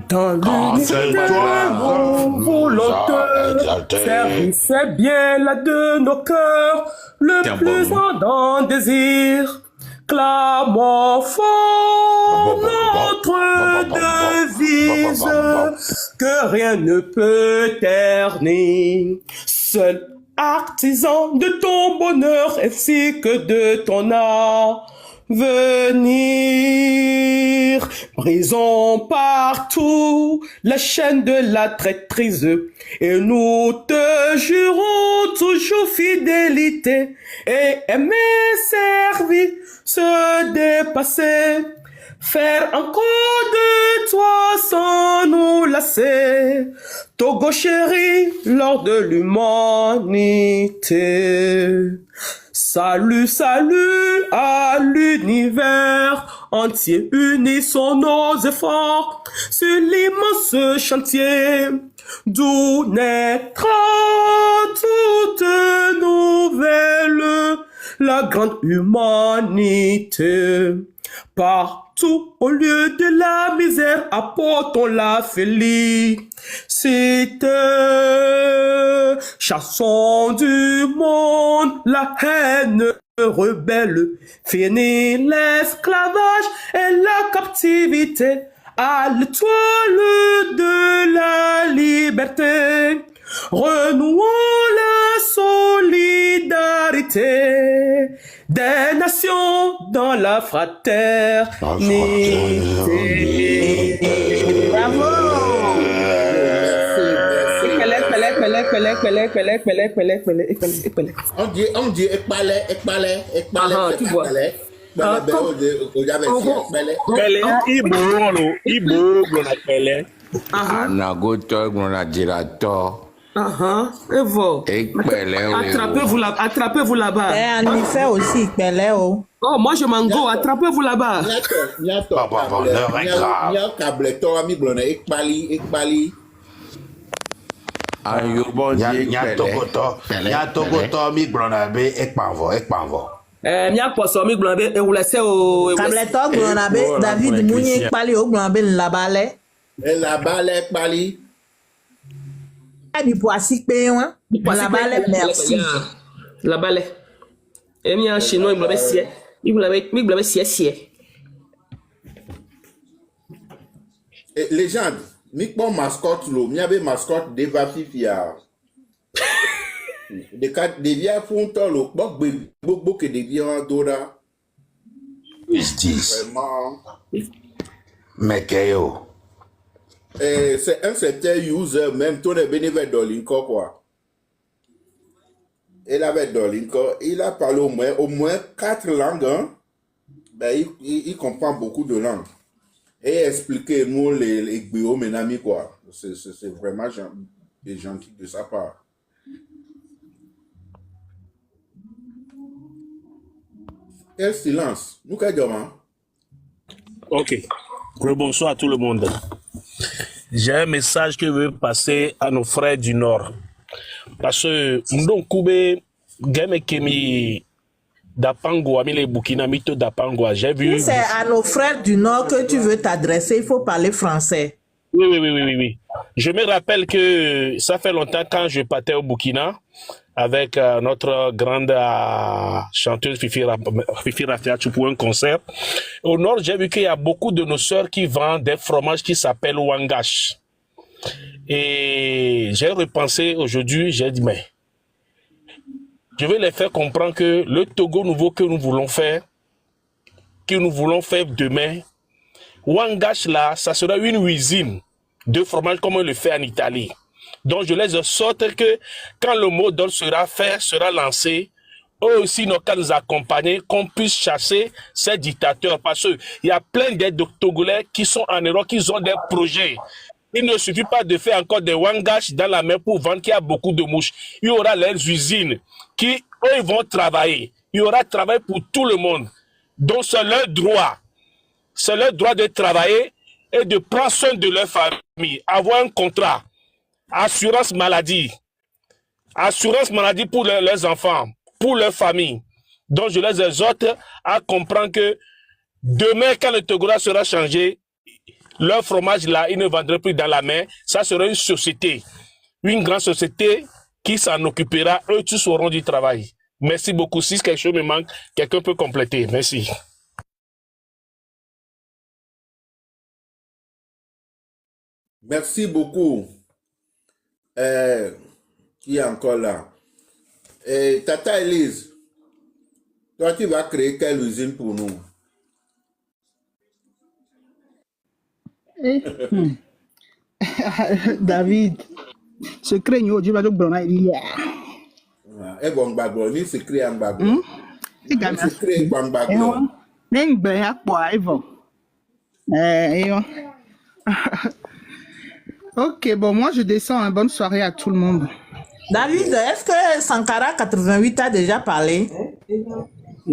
Dans l'unité, mon volonté, service bien-là de nos cœurs, le plus ardent désir. Clamons fort notre devise, que rien ne peut ternir. Seul artisan de ton bonheur ainsi que de ton art, venir, brisons partout la chaîne de la traîtrise et nous te jurons toujours fidélité et aimer, servir, se dépasser, faire encore de toi sans nous lasser, Togo chéri, lors de l'humanité. Salut, salut à l'univers entier, unissons nos efforts sur l'immense chantier, d'où naîtra toute nouvelle, la grande humanité. Partout, au lieu de la misère, apportons la félicité. Chassons du monde la haine rebelle. Finis l'esclavage et la captivité. À l'étoile de la liberté. Renouons la solidarité des nations dans la fraternité. Bravo! On dit ekpale. Tu vois. Anagoto gronadirato. Attrapez-vous là-bas. En effet aussi, oh. Oh, moi je m'en go, attrapez-vous là-bas. Mia poisson mi glonbe e wulese o Kableto glonabe David Mounier Kpali o glonbe labale. La balle Kpali. Du poissi péon. Labale merci. La balle. Et mia chinois glonbe sie. Il glonbe sie. Légende, mi bon mascotte lo, mi avait mascotte Deva Fifia. De cas devia fonto lo, beaucoup que devia dora. Ils disent. Vraiment. Mais qu'est-ce C'est un certain user, même ton est bénévole d'Olinko, quoi. Il avait d'Olinko, il a parlé au moins 4 langues, hein? Ben, il comprend beaucoup de langues. Et expliquer nous les Gbéo Menami, quoi. C'est vraiment gentil de sa part. Quel silence. Nous, qu'est-ce que Ok. Bonsoir à tout le monde. J'ai un message que je veux passer à nos frères du Nord. Parce que nous Koube, Game Kemi Dapango, Amile Burkina Mito Dapango, j'ai vu. Si c'est à nos frères du Nord que tu veux t'adresser, il faut parler français. Oui. Je me rappelle que ça fait longtemps quand je partais au Burkina avec notre grande chanteuse Fifi Rafiatou pour un concert. Au nord, j'ai vu qu'il y a beaucoup de nos sœurs qui vendent des fromages qui s'appellent Wangash. Et j'ai repensé aujourd'hui, j'ai dit, mais je vais les faire comprendre que le Togo nouveau que nous voulons faire demain, Wangash là, ça sera une usine de fromage comme on le fait en Italie. Donc je les sorte que quand le mot d'ordre sera lancé, eux aussi n'ont qu'à nous accompagner, qu'on puisse chasser ces dictateurs. Parce qu'il y a plein d'aide Togolais qui sont en Europe, qui ont des projets. Il ne suffit pas de faire encore des wangash dans la mer pour vendre, qu'il y a beaucoup de mouches. Il y aura leurs usines qui, eux, ils vont travailler. Il y aura travail pour tout le monde. Donc c'est leur droit. C'est leur droit de travailler et de prendre soin de leur famille, avoir un contrat. Assurance maladie pour leurs enfants, pour leur famille. Donc je les exhorte à comprendre que demain, quand le Togola sera changé, leur fromage là, ils ne vendraient plus dans la main. Ça serait une société, une grande société qui s'en occupera. Eux tous auront du travail. Merci beaucoup. Si quelque chose me manque, quelqu'un peut compléter. Merci. Merci beaucoup. Qui est encore là? Tata Elise, toi, tu vas créer quelle usine pour nous? David, ce craigno, tu vas te donner hier. Et bon, Bagoni, c'est créé en Bagoni. C'est créé en Bagoni. Ok, bon, moi je descends. Hein. Bonne soirée à tout le monde. David, est-ce que Sankara 88 a déjà parlé?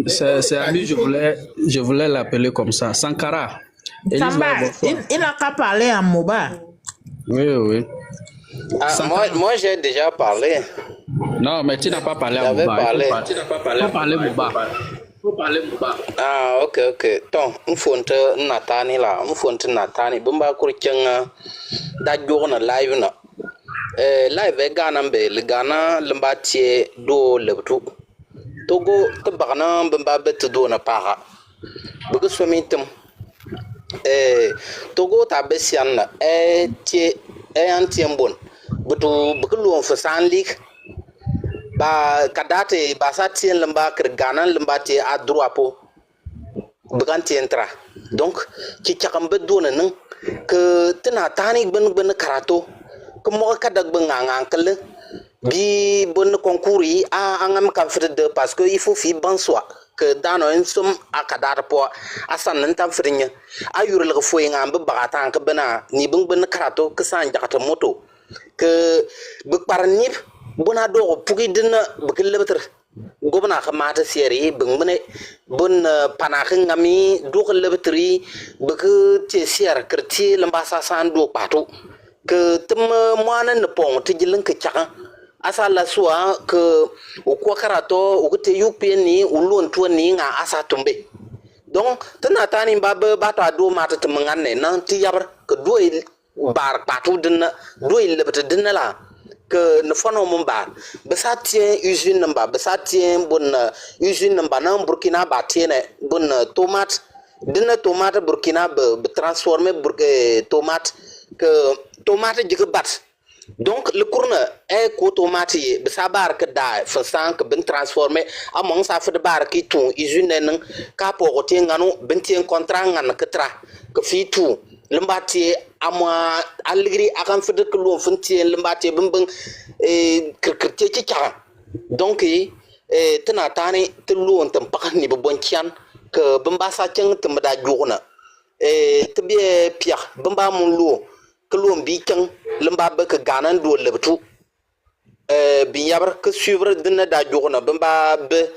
C'est à lui, je voulais l'appeler comme ça. Sankara. Samba, il n'a qu'à parler en Moba. Oui. Ah, moi j'ai déjà parlé. Non, mais tu n'as pas parlé à Moba. Tu n'as pas parlé Moba. Ah, ok. Donc, on faut Natani là. On faut Natani. Bumba Kurichanga. Da journée live na. Live Ganambe. Le Ghana Lambatier do lebtu. Togo Tabana Bumba bet do na para. Bugus Famitum. Togo Tabessian anti-ambon. But Bukulu for Sand League. Ba kadate ba sa tien lamba ker Ghana lamba ti a droit po bukan tientra donc ci ciakam be dona nan ke tana tani ben karato ke mo kadak be nganga kele bi bon concours a angam kan fait de parce que il faut fi ban soi que dans un somme a kadar po asan nan tam frinya ayur le fo ngam be bagata ke bena ni ben karato ke san jakata moto ke be par nip bona do pugi dina bukil lebeter gobna khamata seri bengmene bon panakin ngami do lebetri buk te sier kerti lambasa san do patu ke tem moana ne pong te jilen ke chaka asala soa ke okwa karato okute yupe ni ulon to ni nga asa tumbe donc tana tani babe bata do mata temangane nan ti yabar ke do bar patu dina do lebeter dina la que ne fano mumba besa tien usine namba besa tien bon usine namba na Burkina ba tiene bon tomate dina tomate Burkina be transformer tomate que tomate jiga bat donc le courne est ko tomate besa bar que da fasan que ben transformer among sa fe de bar ki ton usine nan ka po tien ngano ben tien contrat ngan que tra que fi tout lembati ama aligri akan fede ke lo funti lembati bembeng kirkirte ci ca donc tana tani te lo on tam pak ni bo bonkian ke bemba sa ceng te meda jogna te be pia bemba mun lo ke lo bi ceng lemba be ke ganan do lebtu bi yabar ke suivre dina da jogna bemba be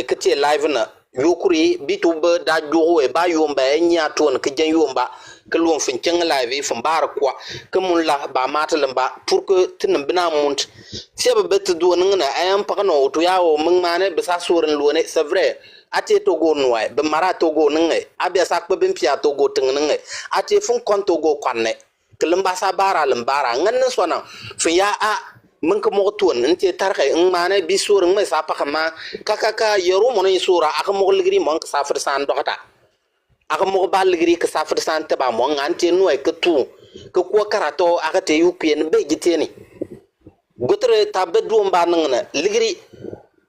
ke te live na yokuri bituba da jogo e ba yomba nya ton ke jan yomba ke lon fin ceng live fin bar kwa ke mun la ba matalan ba pour que tin bina munt tiaba bet do ngana ayam pakano to yawo mun mane be sa soren lo ne c'est vrai ate to go noy be mara to go nge abia sak be pia to go tin nge ate fun kon to go kwanne ke lamba sa bara lambara ngan sona fin ya a mun ka mo ton nte tarxe mane bi soren me sa pakama kaka yero mo ni sura aka mo ligri mon ka sa fir san dokata aka mo bal ligri ka sa fir san te ba mo ngante no e ka tu ka ko karato aka te yupien be giteni gotre ta be do mba nangna ligri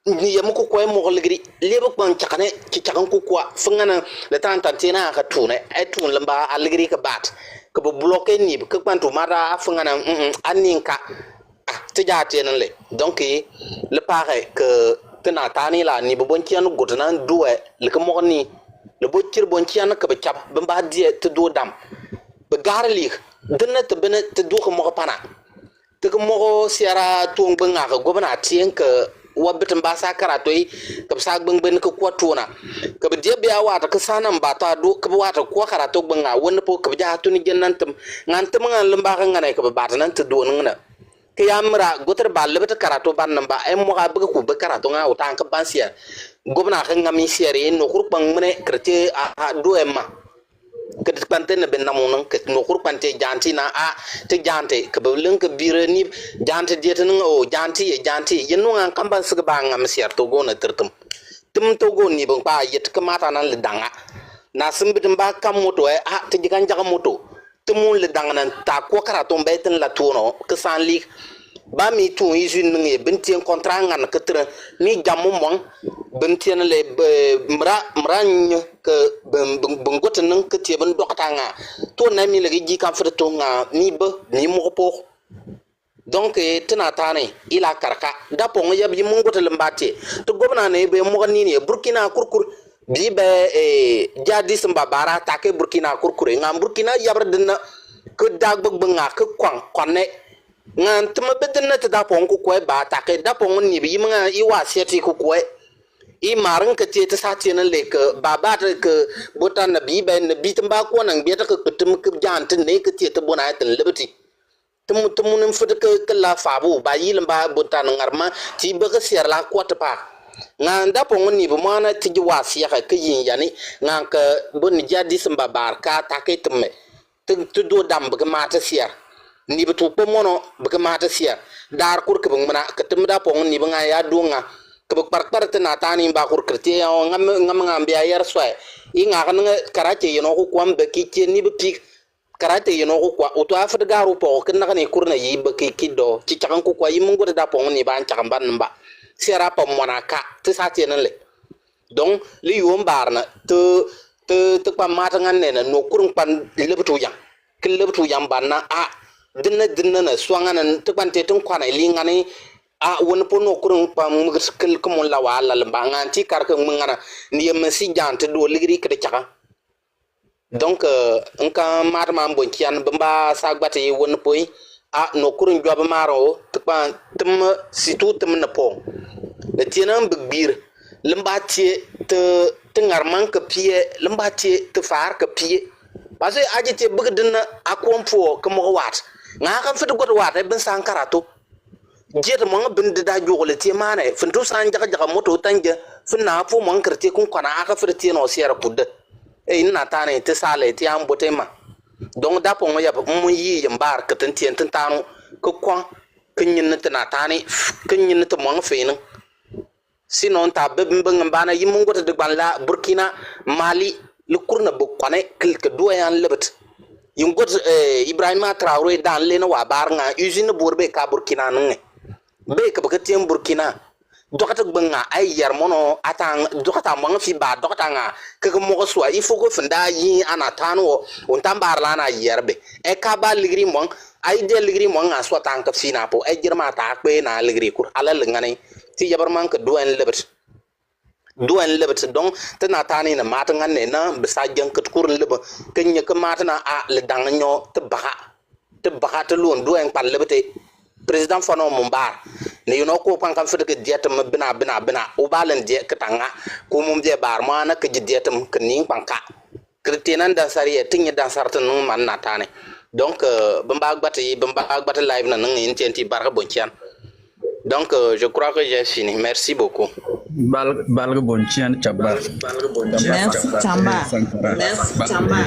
ni yam ko ko mo ligri lebe kon chakane ci chakan ko ko fungana le tan tena ka tu ne e tu lamba a ligri ka bat ka bo bloquer ni ka kwantu mara fungana aninka tija tenen le donc le paraît que tena tani la ni bo bonkian gotna duwe le ko mo ni le bo tir bonkian ka be chap be ba die te do dam be garli dina te bene te do ko mo pana te ko mo siara ton benga ko gobna tien que wabit mbasa karatoi ka sa ben ko kwatuna ka be die biya wata ka sanan bata do ka wata ko karato benga won po ka ja tuni jennantum ngantum ngan lemba ka ngane ka be bata nan te do ngana ke yamra goter balle bet karato ban namba ay mo ga buga ku be karato nga utan ka bansia gobna ka ngami siere no kurpang mene krete a do emma que te pante ne ben namun que no kur pante janti na a te jante que be leng que bire ni jante diete o janti yenu ngan kamba sga ba ngam siar to go na tertum tum to go ni bon pa yet que mata nan le danga na simbit ba kam moto a te jigan jaga moto tumun le danga nan ta ko kara to beten la tuno que san li ba mi tu izun ngi bentien contrat ngan que tre ni jamu mon bentien le mra ke bengot nan ke tie ben dokta nga to na mi le ji kan fre to nga ni be ni mo po donc tena tane ila karka da po nga yabi mo ngotel mbati to gobna ne be mo ni ni Burkina kurkur bi be jadi samba bara take Burkina kurkur nga Burkina yabre dina ke dag beg nga ke kwanne ngan tuma bedna ta da po ko ko ba take da po ni bi nga i wa seti ko ko i marang ke te sa te na le ke baba ke botan na bi ben bi tamba ko nan bi ta ke tum ke jan te ne ke te bona te lebti tum nim fut ke la fabu ba yi lamba botan ngarma ti be ke ser la ko ta pa ngan da po ni bo mana ti ji wasiya ke yin yani ngan ke bon jadi samba bar ka ta ke tumme tu do dam be ma ta siya ni be tu po mono be ma ta siya dar kur ke bang ke tum da po ni be nga ya do nga ke par tena tani ba kur krti ngam biya yar swa inga kan karate yeno ko kwam be ki ni be pik karate yeno ko kwa o to afat garu po ken na ni kurna yi be ki do ci takan ko kwa yimun go da po ni ba takan ban ba sera pa monaka te sa te le donc li yom barna te pa mata ngan ne no kurun pan lebtu yang ke lebtu yang banna a dinna na swanga na te pan te tun kwana li ngani a won pono kurun pa mugskil ko mon la wala lamba nganti kar ko ngana ni yem si jante do ligri ke chaka donc nka marma bonkian bamba sagbate won poy a no kurun job maro tpa tum situ tum na po le tienam bigbir lamba tie te ngarman ke pie lamba tie te far ke pie parce que ajete bugdina akompo ko mo wat nga kan fit got wat e ben sankarato jet mo bin da jogole ti mane fintu san jaga moto tanje finna fu mon krete kun kona aka firti no siara pudde e ina tane te sale ti am botema donc da po ya mo yi yambar ka tan tien tan tanu ko kwa kinyin na tane kinyin to mo fenin sinon ta bebin bana yimun gota de banla Burkina Mali le kurna bu kone kelke doyan lebet yin got Ibrahima Traoré dan lena wa bar nga usine burbe ka Burkina nge be ka bakatien Burkina dokata gbenga ay yar mono atang dokata mo fi ba dokata nga ke mo so il faut ko fenda yi anatano on tambar la na yerbe e ka ba ligri mo ay de ligri mo nga so tan ka fina po e jirma ta pe na ligri kur ala ngane ti jabar man ka duan lebet donc tana tani na mata ngane na bisa jankat kur lebe kenya ka mata na a le dang nyo te baka te luon duan pan lebete president fano mumbar ne yuno ko pan kan fede ke dieta bina o balen die katanga ko mum je bar mana ke dieta ke ning panka kritenan dan sariya tinya dan sartan man na tane donc bamba gbata live na ngi intenti barka bonchian. Donc, je crois que j'ai fini. Merci beaucoup. Balga bonchian chabar. Merci Chamba. Merci Chamba.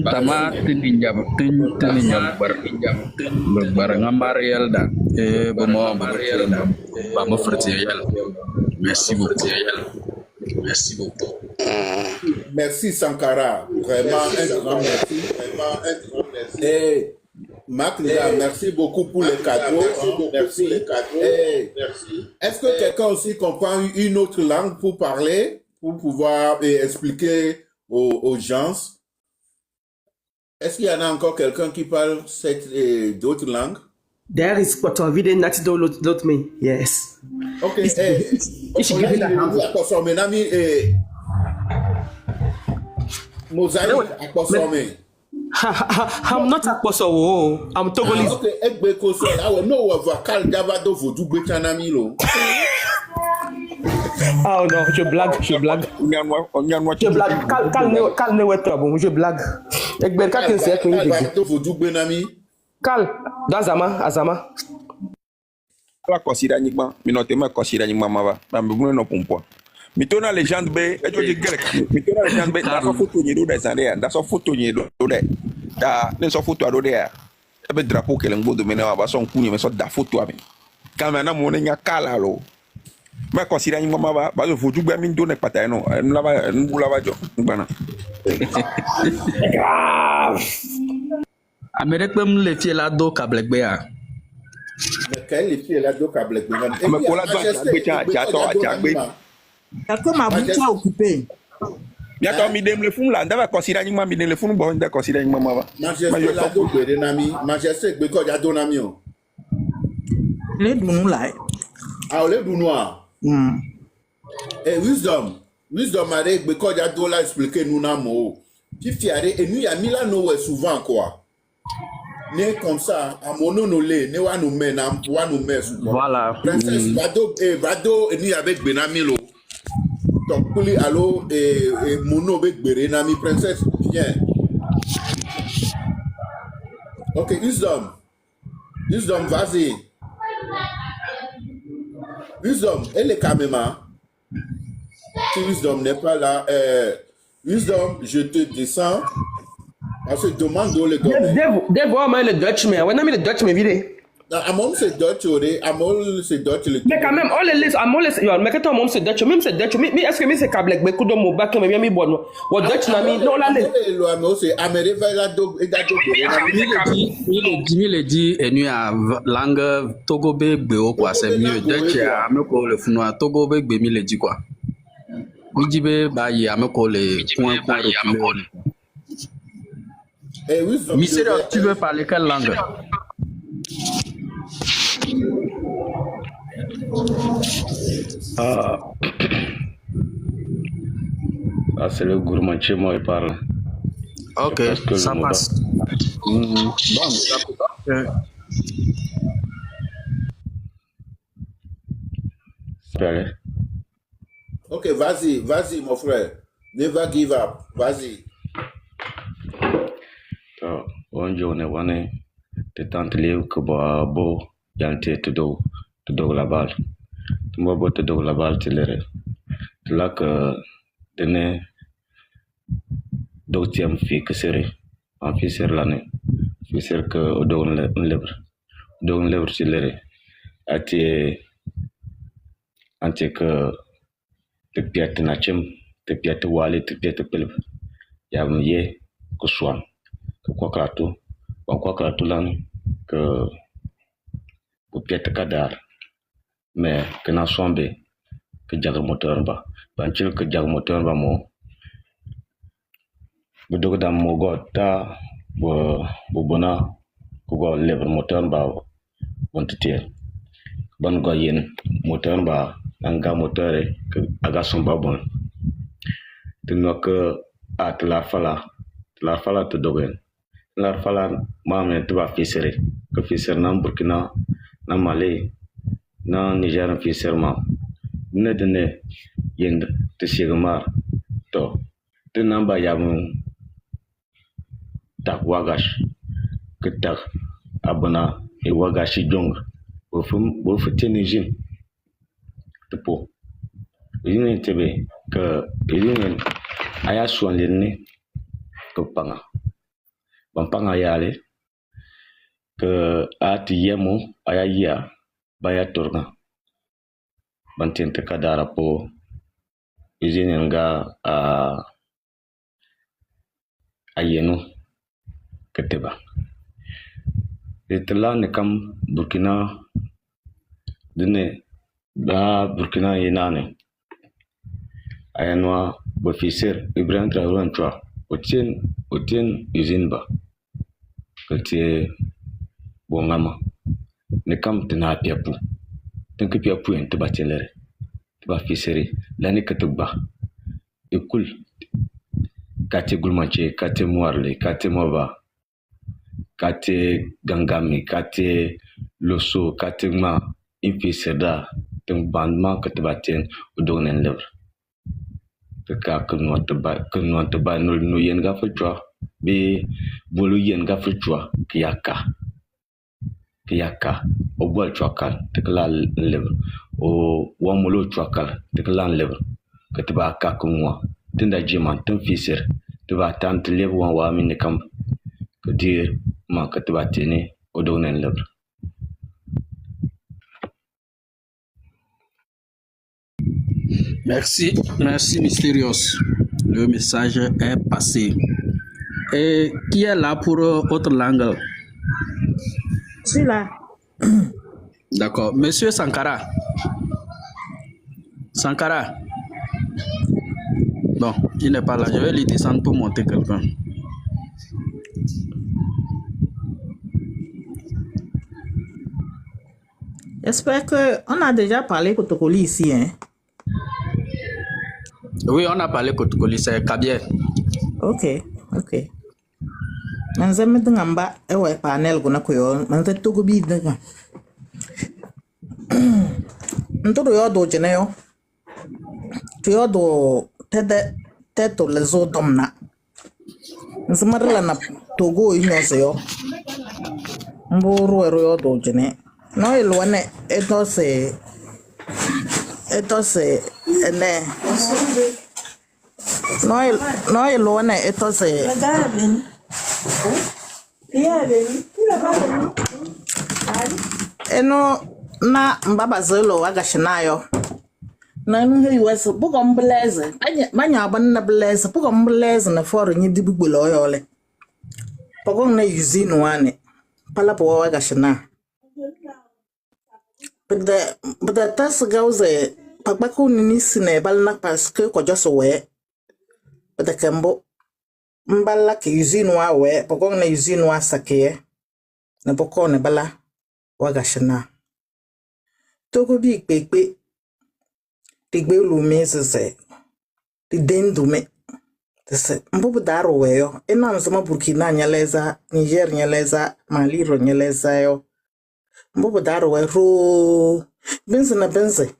Tama tininjam bar ngambar yelda e bomo ba mo frati yel. Merci beaucoup. Merci beaucoup. Merci Sankara. Vraiment un grand merci. Et Marc, merci beaucoup pour les cadeaux. Merci. Est-ce que quelqu'un aussi comprend une autre langue pour parler, pour pouvoir expliquer aux gens? Est-ce qu'il y en a encore quelqu'un qui parle d'autres langues? There is Kotovide Natido Lotme. Yes. Okay. Mosaïque à consommer. I'm not a Kosovo. I'm Togolese. Okay, egbe koso. I know what Kal Gavado vodu betanamilo. Oh non, je blague. Je blague. Kal ne wetra bon, je blague. Egbe ka ken se ko ni. Gavado vodu benami. Kal, Azama. La considère uniquement, mais non, considère uniquement ma va. Ma me no pompo. mitona legend be ejo je gere mitona legend be da so photo ni do da sare da so photo ni do de da ne so photo do de e be drapeau ke lengo do mena ba so kunye me so da photo ami kama na mo ne nya kala lo ma considère ni mama ba zo photo gba mi do ne pata no la ba jo gbana Amérique même les filles là do câble à. Mais quel les filles là do câble mais pour la do D'accord, ma bouche est occupée. Bientôt mi dem le fun là, ndava considère ni mi dem le fun bon nda considère ni mama ba. Majesté la do gbere na mi, majesté gbe ko ja do na mi o. Les dunu là. Ah le dunu a. Wisdom a gbe ko ja do la expliquer nous na mo. Fifi are et nous ya mi là no souvent quoi. Né comme ça, à mon nom ne wa nous met na wa nous met souvent. Voilà. Princesse Bado et nous avec Benamilo. Donc, pour lui, allo, et mon avec Benami, princesse, viens. Ok, Wisdom, vas-y. Wisdom, elle est caméra. Si Wisdom n'est pas là, Wisdom, je te descends. Parce que demande où le gars. Dave, moi, le Dutchman. Ouais, non, mais le Dutchman, vide. Amol c'est Dutch, Amol c'est Dutch. Mais quand même, on les laisse, mais quand on c'est Dutch, même c'est Dutch, mais est-ce que c'est câble, mais coup de mon bac, mais bien mis bon. Ou Dutch, non, là, c'est Amérique, là, il dit, et nous, à langue, Togo, Béo, quoi, c'est mieux. Dutch, à me coller le founoir, Togo, Béo, il dit quoi. Oui, dit, bah, il y a me coller, point, Mister, tu veux parler quelle langue? Ah, c'est le gourmandier, moi, il parle. Ok, ça passe. Bon, ça peut. Ok, vas-y, mon frère. Never give up. Vas-y. Bonjour, on est tente lieu que beau, yante te do la balle. Tu m'as beau te do la balle, tu l'es. Tu l'as que donné d'autres filles que c'est en fille sur l'année. Fille sur que au do un livre, tu l'es. Ati que te piate nachem, te piate wale, te piate pelve. Yam ye que soit. Quoi que tout l'an que pour piètre cadar mais que n'a sombe que jaga moteur ba banchil que jaga moteur ba mo bu dogo dam mo gota bo bona ko go lever moteur ba bonte ban go yen moteur ba anga moteur que aga somba bon te no que at la fala te dogen la fala mame te ba fisere que fisere na Burkina na Mali na Niger fisere ma ne dene yend te sigmar to te namba yamu tak wagash que tak abona e wagashi jong bo fitini jin te po yini tebe que yini aya suan leni que panga Pampanga yale que ati yemo ayaya baya torna bantente kadara po izinenga ayeno keteba etla ne kam Burkina dene da Burkina yenane ayanwa bofiser Ibrahim Traoré antwa otien izinba que bongama ne kam tena piapu tanki piapu en teba telere teba fisere lani katba ekul kate gulmanche kate moarle kate moba kate gangami kate loso kate ma infiseda teng bandma katba ten odonen lever ka kunwa teba no yen ga fitwa be bolu yen ga fitwa kiyaka o bol chwakal tekla lever o wamolo chwakal tekla lever que tu vas cac moi. Tu n'as jamais ton fils. Tu vas attendre les bons wa mine kam que dire moi que tu vas tenir au don en libre. Merci, merci Mysterious. Le message est passé. Et qui est là pour autre langue? Je suis là. D'accord. Monsieur Sankara. Sankara. Bon, il n'est pas là. Je vais lui descendre pour monter quelqu'un. J'espère qu'on a déjà parlé Kotokoli ici, hein? Oui, on a parlé Kotokoli, c'est Kabier. Ok. Manze ngamba ewe panel guna kuyo manze tugu bi dinga. Ntoro yo do jene yo. Tuyo do teto lezo domna. Nsimarila na togo inyose yo. Mburu ero yo do jene. No ilwane etose ene. No ilwane etose. Eno na mbaba zelo agashinayo. Na nhe iwese buko mbeleze. Banya abanna beleze buko mbeleze na foro nyi dibugbolo oyole. Pogo na yuzinu wane. Pala po agashina. Bada tas gauze pagbaku nini sine balna paske ko joso we. Bada kembo mbala ke yuzinu wa we pogo na yuzinu wa sake na poko ne bala wagashina. Togo bi pepe tigbe lume sese di dendume sese mbubu daro weyo ena msema Burkina nyeleza Niger nyeleza Mali ro nyeleza yo mbubu daro we ro benze na benze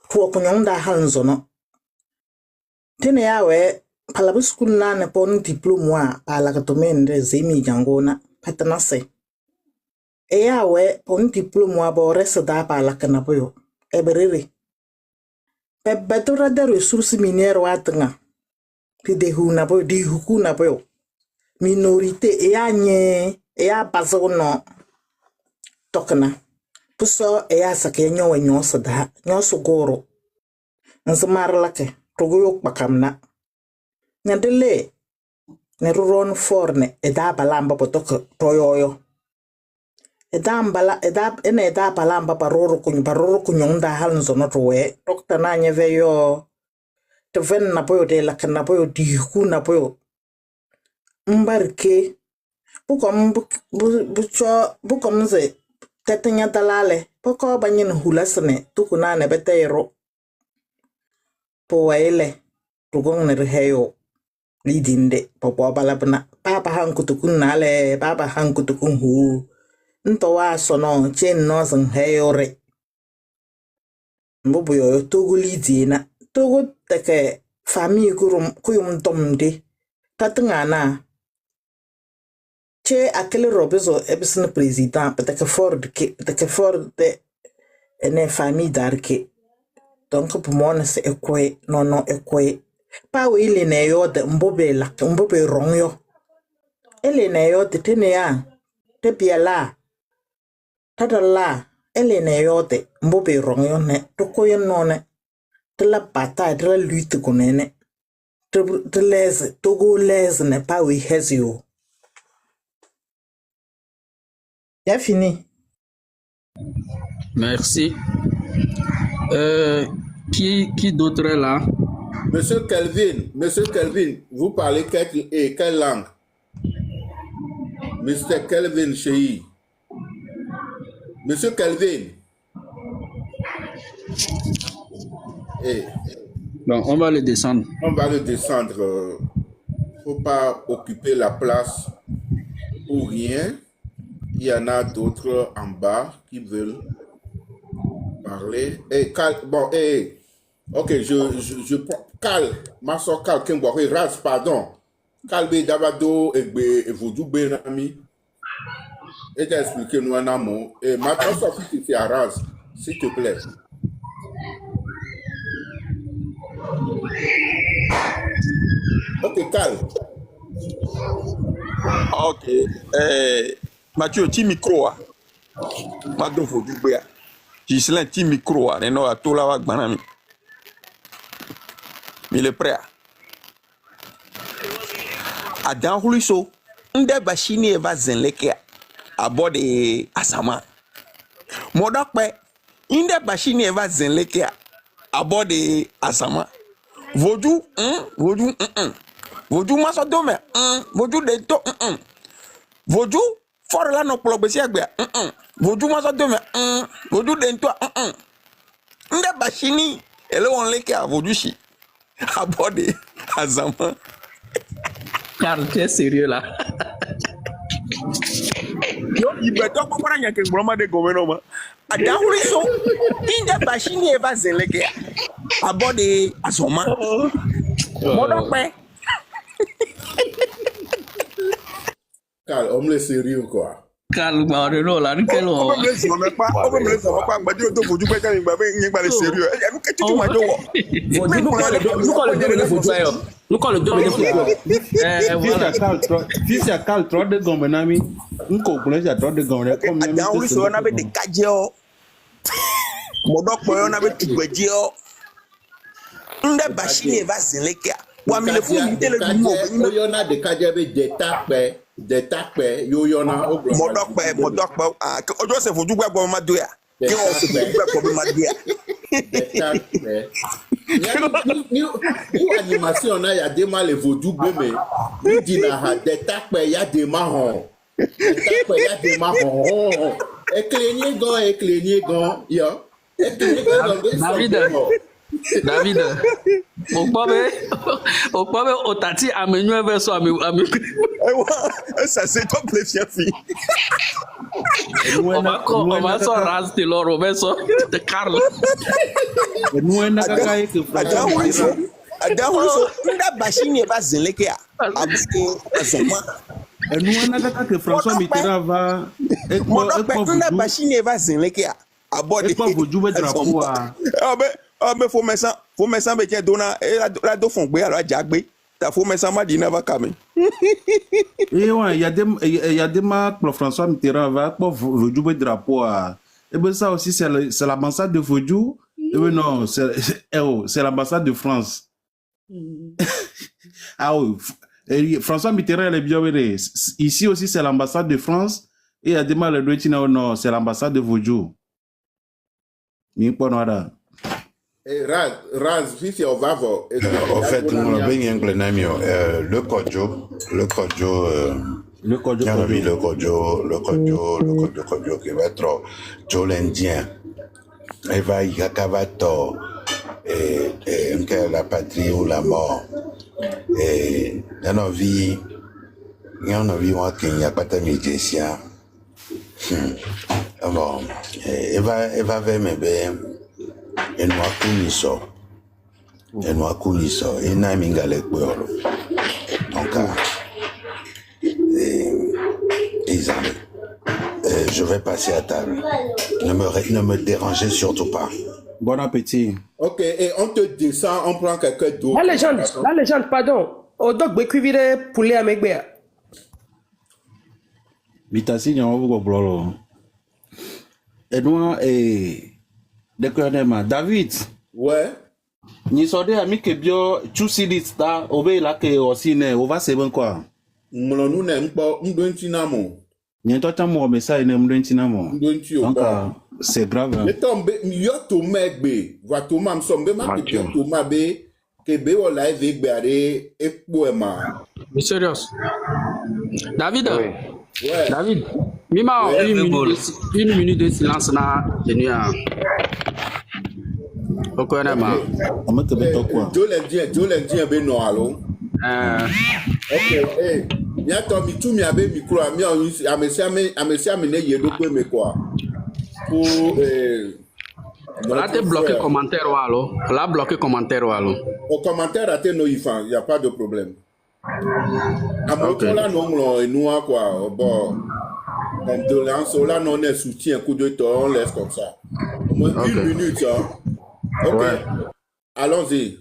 tuwa kunyonda hanzono tene yawe palabu school na ne pon diploma wa pala katomende zemi jangona patanase yawe pon diploma wa borese da pala kanapoyo eberere betura de ressources minières watanga pidehu na boyo di huku na boyo minorité ya bazono tokna puso ya sake nyowe nyoso da nyoso goro nzamar lake togo pakamna nyandele ne ruron forne eda balamba potoko toyoyo eda balamba baroro kunyonda halnzo no towe dokta na nyeveyo te ven na boyo de la kana boyo di ku na boyo mbarke bukom ze tetenya dalale poko banyin hulasne tukuna ne betero poele tugong ne reheyo lidinde popo balabna papa hankutukun nale papa hankutukun hu ntowa sono chen no san heyore mbubu yo togo lidina togo teke famille kuyum tomde tatngana che akele robezo ebisne president teke ford de ene famille darke donc pour moi c'est ekwe non ekwe pa we ile ne yo de mbobe rongyo ele ne yo de tene ya te biala tadala ele ne yo de mbobe rongyo ne toko yo none de la bataille de la lutte konene de les togolaises ne pas we hezio. J'ai fini. Merci. Qui d'autre est là? Monsieur Kelvin, vous parlez quelle langue? Mr. Kelvin Cheyi. Monsieur Kelvin. Bon, on va le descendre. Faut pas occuper la place pour rien. Il y en a d'autres en bas qui veulent parler. Ok, je Cal, ma soeur Cal, Kemboire, Raz, pardon. Calbe Dabado et Vodou Benami. Et t'as expliqué nous un amour. Et maintenant, ça fait à Raz, s'il te plaît. Ok, calme. Ok. Mathieu, ti micro a. Ma don fo du bia. Gislain ti micro a. Neno a to la wa gbana mi. Il est prêt. Adan huliso. Nde bashini eva zenleke abode asama. Modakpe. Inde bashini eva zenleke abode asama. Vodu, vodu, vodu maso dome, vodu dento, vodu for la no plo besi agbe, vodu maso dome, vodu dento, nde bashini ele won leke a vodu shi abode azama. Carl, tu es sérieux là? Yo, il me doit pas prendre que vraiment de gouvernement. Adahuri so, inde bashini eva zenleke abode azama. Modakpe. Calme, homme le sérieux quoi. Carl, bah, non, là, nous quel On me laisse pas, on me laisse pas, mais Dieu te faut du quand il va venir sérieux. Nous que tu m'as dit. Nous quand le domaine Fils à Carl, trop de gombenami. Un complet, à trop de gombenami. Comme Adahuri so on avait des cadjeo. Modakpe on avait tout bedjeo. Nde bashini eva zenleke. Wa mi le fu mi tele du mo. Oyona de kadjebe de takpe yoyona ogro. Modakpe ojo se foju gba gbo ma do ya. Ki o se foju gba gbo ma do ya. De takpe. Ni animation na ya de mal evodu gbeme. Ni dina ha de takpe ya de ma hon. De takpe ya de ma hon. Eklenye gan yo. David, au pas au tati amené vers soi ça c'est toi plaisir fille. On va s'en raser l'or vers soi de Carl. Adahuri so nda bashini eva zenleke abode azama. Et nous, on a que François Mitterrand va. Nda bashini eva zenleke abode. Et quoi vous jouez drapeau à. Mais faut mettre ça avec dona et la do font alors jagbe ta faut mettre ça ma dina va kame. Et ouais, il y a des marques pour François Mitterrand va pour vous jouer drapeau à. Et bien ça aussi c'est l'ambassade de Vodou. Et bien non, c'est l'ambassade de France. Ah oui, François Mitterrand il est bien vrai. Ici aussi c'est l'ambassade de France et il y a des marques de non, c'est l'ambassade de Vodou. Mais pas noir. Raz, fils au vavo. En fait, nous avons bien le Kodjo, qui va être Joe l'Indien. Il va y avoir la patrie ou la mort. Et dans nos vies, il y a pas de médecin. Bon, il va vers mes bébés. Et nous accounissons, et nous avons donc, je vais passer à table. Ne me dérangez surtout pas. Bon appétit. Ok, et on te descend, on prend quelqu'un d'autre. La légende, pardon. Au doc, bécuivire poulet à Megbea. Vitasi, il y a un peu de blolo. Et nous, David. Ouais. Ni sode ami ke bio chusidit ta obe la ke osine ova seben kwa. Mlonu ne mpo mdonti namo. Ni to tamo message ne mdonti namo. Mdonti o. Donc c'est grave. Et tombe yo to megbe, va to mam sombe ma ke to mabe ke be o live egbe are ekpo e ma. Mais sérieux. David. Ouais. David. Mima une minute de silence na tenu à. Pourquoi n'a pas? Jolendien be no alo. Ok, ya to mi tu mi abe micro ami amesi ne yedo pe me quoi. Pour là te bloqué commentaire ou allo. Là bloqué commentaire ou allo. Au commentaire à te no ifan, y a pas de problème. Okay. Là non et nous quoi bon condolence là non est soutien coup de temps on laisse comme ça. Au moins une minute hein. OK. Ouais. Allons-y.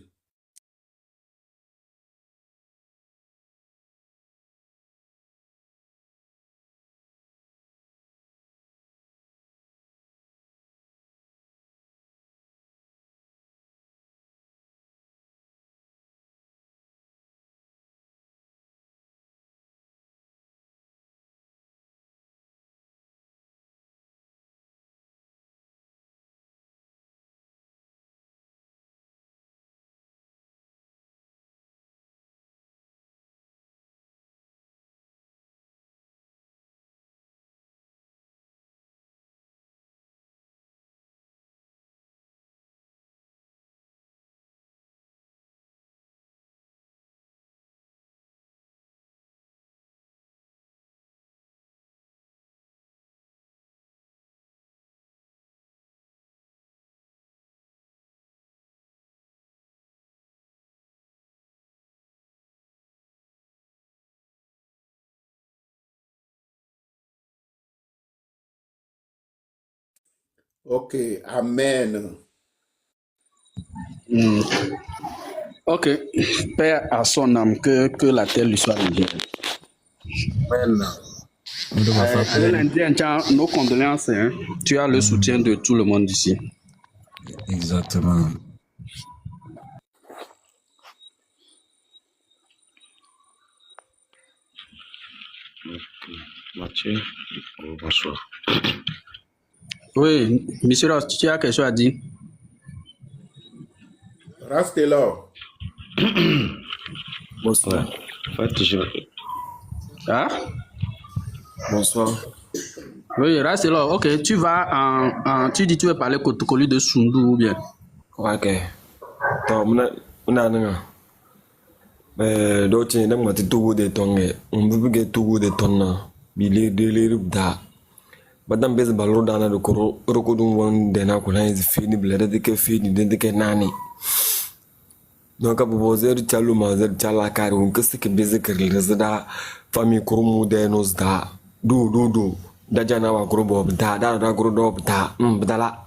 Ok, amen. Ok, Père à son âme, que la terre lui soit légère. Avec l'Indien, tiens, nos condoléances, hein. Tu as le soutien de tout le monde ici. Exactement. Mathieu, bonsoir. Oui, monsieur Ross, tu as quelque chose à dire? Restez là. Bonsoir. En fait, Hein? Bonsoir. Oui, reste là. Ok, tu vas tu dis tu veux parler Kotokoli de Sundu ou bien? Ok. Donc, on a mais d'autres, ils n'ont pas tout de ton. On veut que tout de ton. Billy de da. Badam bez balro dana do koro rokodum won dena ko lan fini blede de ke fini de ke nani. Donc abu bozer chalu mazer chala kari on kese ke bez ke rezda fami kurumu de nos da. Du. Da jana wa kurubo da kuro do da. Badala.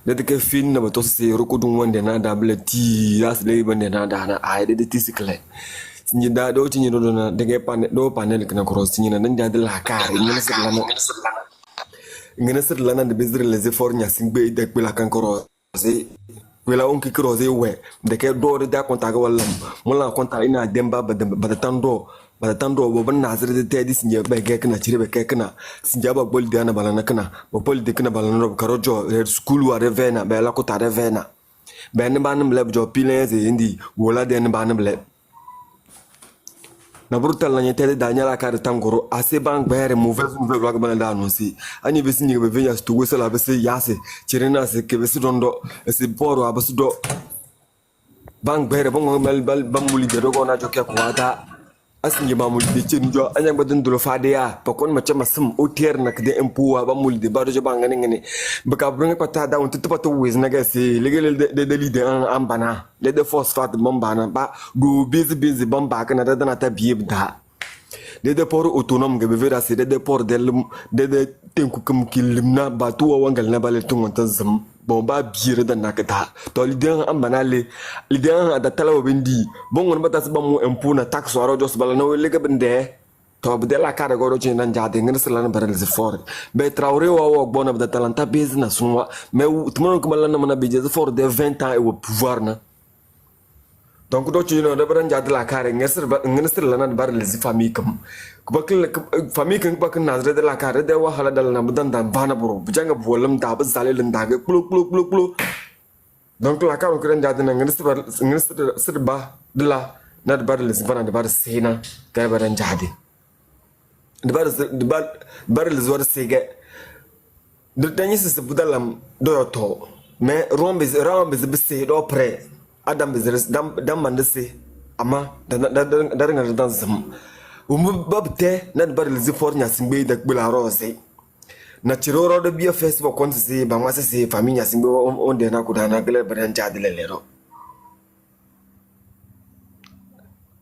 De ke fini na to se rokodum won dena da bleti as le ban dena da na ai de tisikle. Sinyi da do tinyi do na de panel kana cross tinyi na nan jadil hakari ngene sir lana de bezir les efforts nya singbe de pela kan cross pela on ki cross we de ke do da konta ga wallam mulla konta ina demba bada tando bo ban nazir de tedi sinye be ke kana chire be ke kana sinja ba bol de ana balana kana ba bol de kana balana ro karojo school wa revena be la ko ta revena be ne banam leb jo pilens indi wola de ne banam leb na brutal na nyete da nyala ka tangoro ase bank bayre mauvaise nouvelle wa bana da annoncer ani be sinye be venya sto we sala be se yase chirena se ke be se dondo se poro abasu do bank bayre bongo mel bal bamuli de dogo na jokke ko wata asinye bamuli de chenjo anya gbaden dolo fade ya pakon macha masum otier na kede empuwa bamuli de baro jo bangane ngene baka brunga pata da on tutupa to wez na gase legel de leader an bana de phosphate bombana ba go busy bomba kana da na ta bieb da de port autonome ge be vera se de port de tenku kum kilimna ba to wangal na bale tun wanta zam bomba biere da nakata to lider an bana lider da talawo bendi bongon bata se bamu empu na tax waro jos bala no lega bende to be la kare go roje nan jade ngir sala na baral ze for be traoré wa bona da talanta business wa mais tumono ko bala na mana be je for de 20 ans et au pouvoir na donc do ci no da baran jade la kare ngir sala na baral ze famille kam kubakil famille kan bakin nazre de la kare de wa hala dal na budan dan bana bro bujanga bolam da ba zale linda ga klo donc la kare ko jade na ngir sir ba de la na da baral ze bana da bar sena ga baran jade de baral ze war sege de tanyi se budalam do to mais rombe be se do pre adam bezres dam mandese ama da nga dan zam babte na baral ze fornya singbe da gbela rose na chiroro do bia festival kon se ba ngase se famille singbe on de na kudana gele baran jade lelero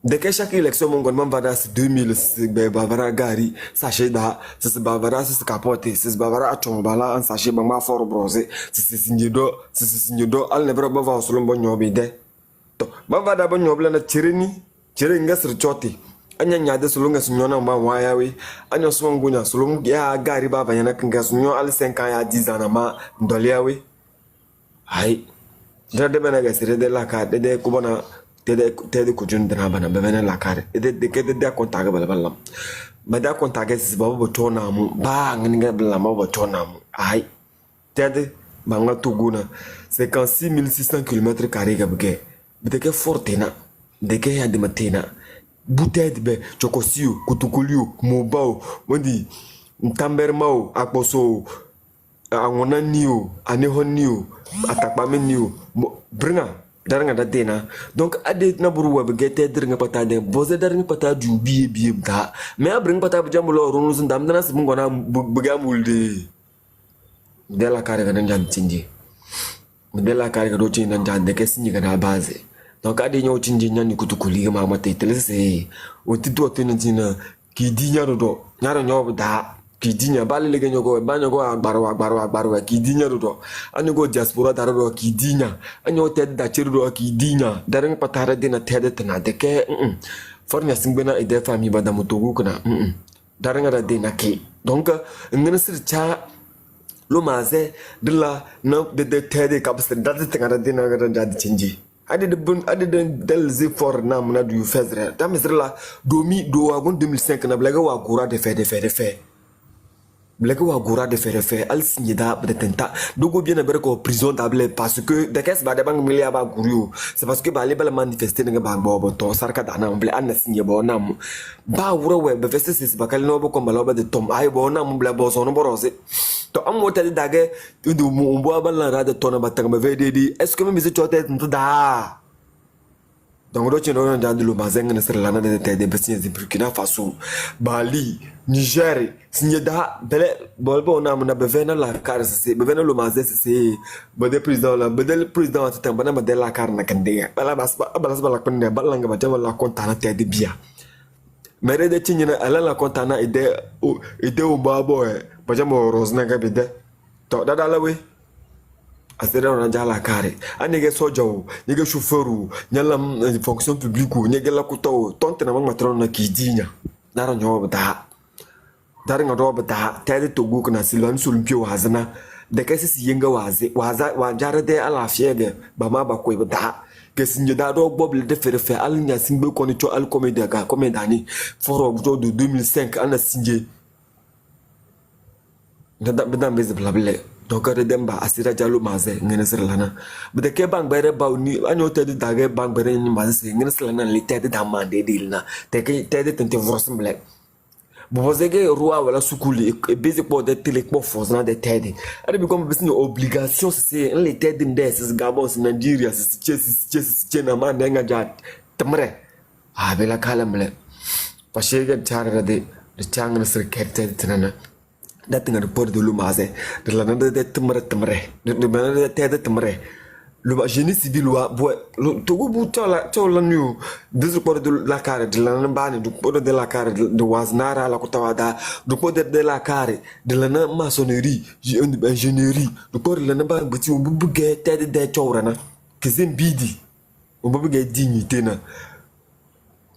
de que chaque élection mon gon vada 2000 be bavara gari sachet da se bavara se capote se bavara achon bala an sachet ba ma for brose se signedo al ne bro ba va solo bon nyobi de to ba vada bon nyobla na chire ngasir choti anya nya de solo ngas nyona ma wayawe anya so ngunya solo ya gari ba ba yana kan gas nyo al 5 ans ya 10 ans ma ndoliawe ai de bena gasire de la ka de ko bona tede ko jundra bana bebena la kare de kede de kontaga bala bala ba da kontaga si baba boto na mu ba ngani ga bala ma boto na mu ai tede banga tuguna 56600 km² ga bge de ke fortena de ke ya de matena butet be chokosio kutukulio mobao wandi ntambermao akposo angona niu aneho niu atakpame niu bringa daranga da dena donc ade na buru wa begete dringa pata de boze daranga pata du biye da mais abring pata jamulo ronu sun dam dana simu ngona bugamulde de la kare ga nan tinji de la kare ga do tin nan de ke sinyi ga da base donc ade nyo tinji nyani kutukuli ma mate telese o tito tin ki di nyaro do nyaro nyo da kidinya bali lege nyogo banyogo agbaru kidinya do anyogo diaspora daro kidinya anyo ted da chiru kidinya darang patara dina ted tana de ke fornya singbena ide fami bada mutugu kana darang ada dina ke donc ngene sir cha lo maze dilla no de ted kapsir dada tanga dina ga da chinji ade de delzi for na muna du fezre tamizrla domi do wagon 2005 na blaga wa gura de fe Blague wa gura de faire al signé da tenta dogo bien na ko prison table parce que de caisse ba de bang milia ba guru c'est parce que ba le bal manifester nga ba bo to sarka da na mble an signé bo nam ba wura we be feste sis ba kal no bo ko mbalo ba de tom ay bo nam mble bo so no borose to am mo tade dage du mo bo ba la ra de to na ba tanga be di est ce que me se chote da donc do chino na da lu mazenga na sirlana de tede besin de Burkina Faso Mali Niger signé da bele bolbo na mona bevena la car c'est bevena lo mazé c'est bede président la bede président à temps bana bede la car na kande bala bas bala pende bala nga bata wala kontana tede bia mere de chinyina ala la kontana ide o babo e baja mo rosna ga bede to da la we asera na jala kare anige sojo nige chauffeur nyala fonction publique nige la kuto tonte na matron na kidinya dara nyo bata dara ngado bata tede to gu kana silwan sulmpio hazana da kai sisi yenga wa jara de ala fiege ba ma ba ko bata ke sinje da do boble de fe alinya singbe ko ni to al comédie ga comédie foro de 2005 ana sinje da bedam bez blable donc de demba asira jalo maze ngene sirlana bede ke bang bere bawni anyo tede dage bang bere ni maze ngene sirlana li tede da mande dilna te ke tede tente vrosmble bozege roi wala sukuli e beze po de tele po fozna de tede ari bi comme besni obligation c'est les tede ndes gabon Nigeria c'est na man nga ja tamre bela kalamle pashege tarara de changna sir kerte tanana dating ada por de lumaze de la nande de temre de bana de tede temre le génie civil wa bo to bu tola new de por de la care de la nambani du por de la care de waznara la kutawada du por de la care de la maçonnerie ingénierie du por la nambani buti bu buge tede de chorana kizim bidi bu buge dignité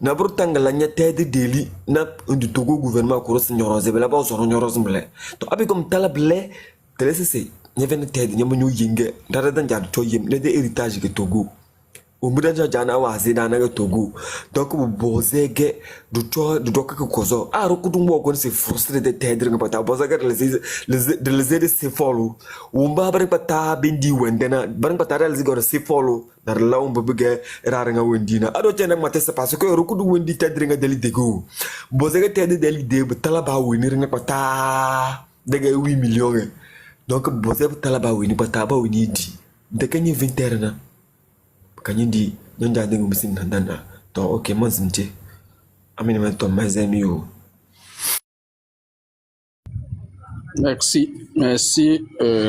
na burtanga la nya tede deli na ndu togo gouvernement ko ros nyoroze bela ba so nyoroze mble to abi comme talable telese nya ven tede nya manyu yinge dara dan ja to yim ne de héritage ke togo o muda ja jana wa zeda na togo donc bu bozege du ka kozo a ro kudu mo ko se frustré de tede nga pata bozege les aider se follow o mba bar pata bendi wendena bar pata realize go se follow dar law mbuge rara nga wendina ado tene mate c'est parce que ro kudu wendi tede nga deli dego bozege tede deli de talaba wenir nga pata daga 8 millions donc bozege talaba weni pata ba weni di de kanye 20 na kanyindi nyanja dengu misin ndana to ok manzimje amene mato mazemi yo. Merci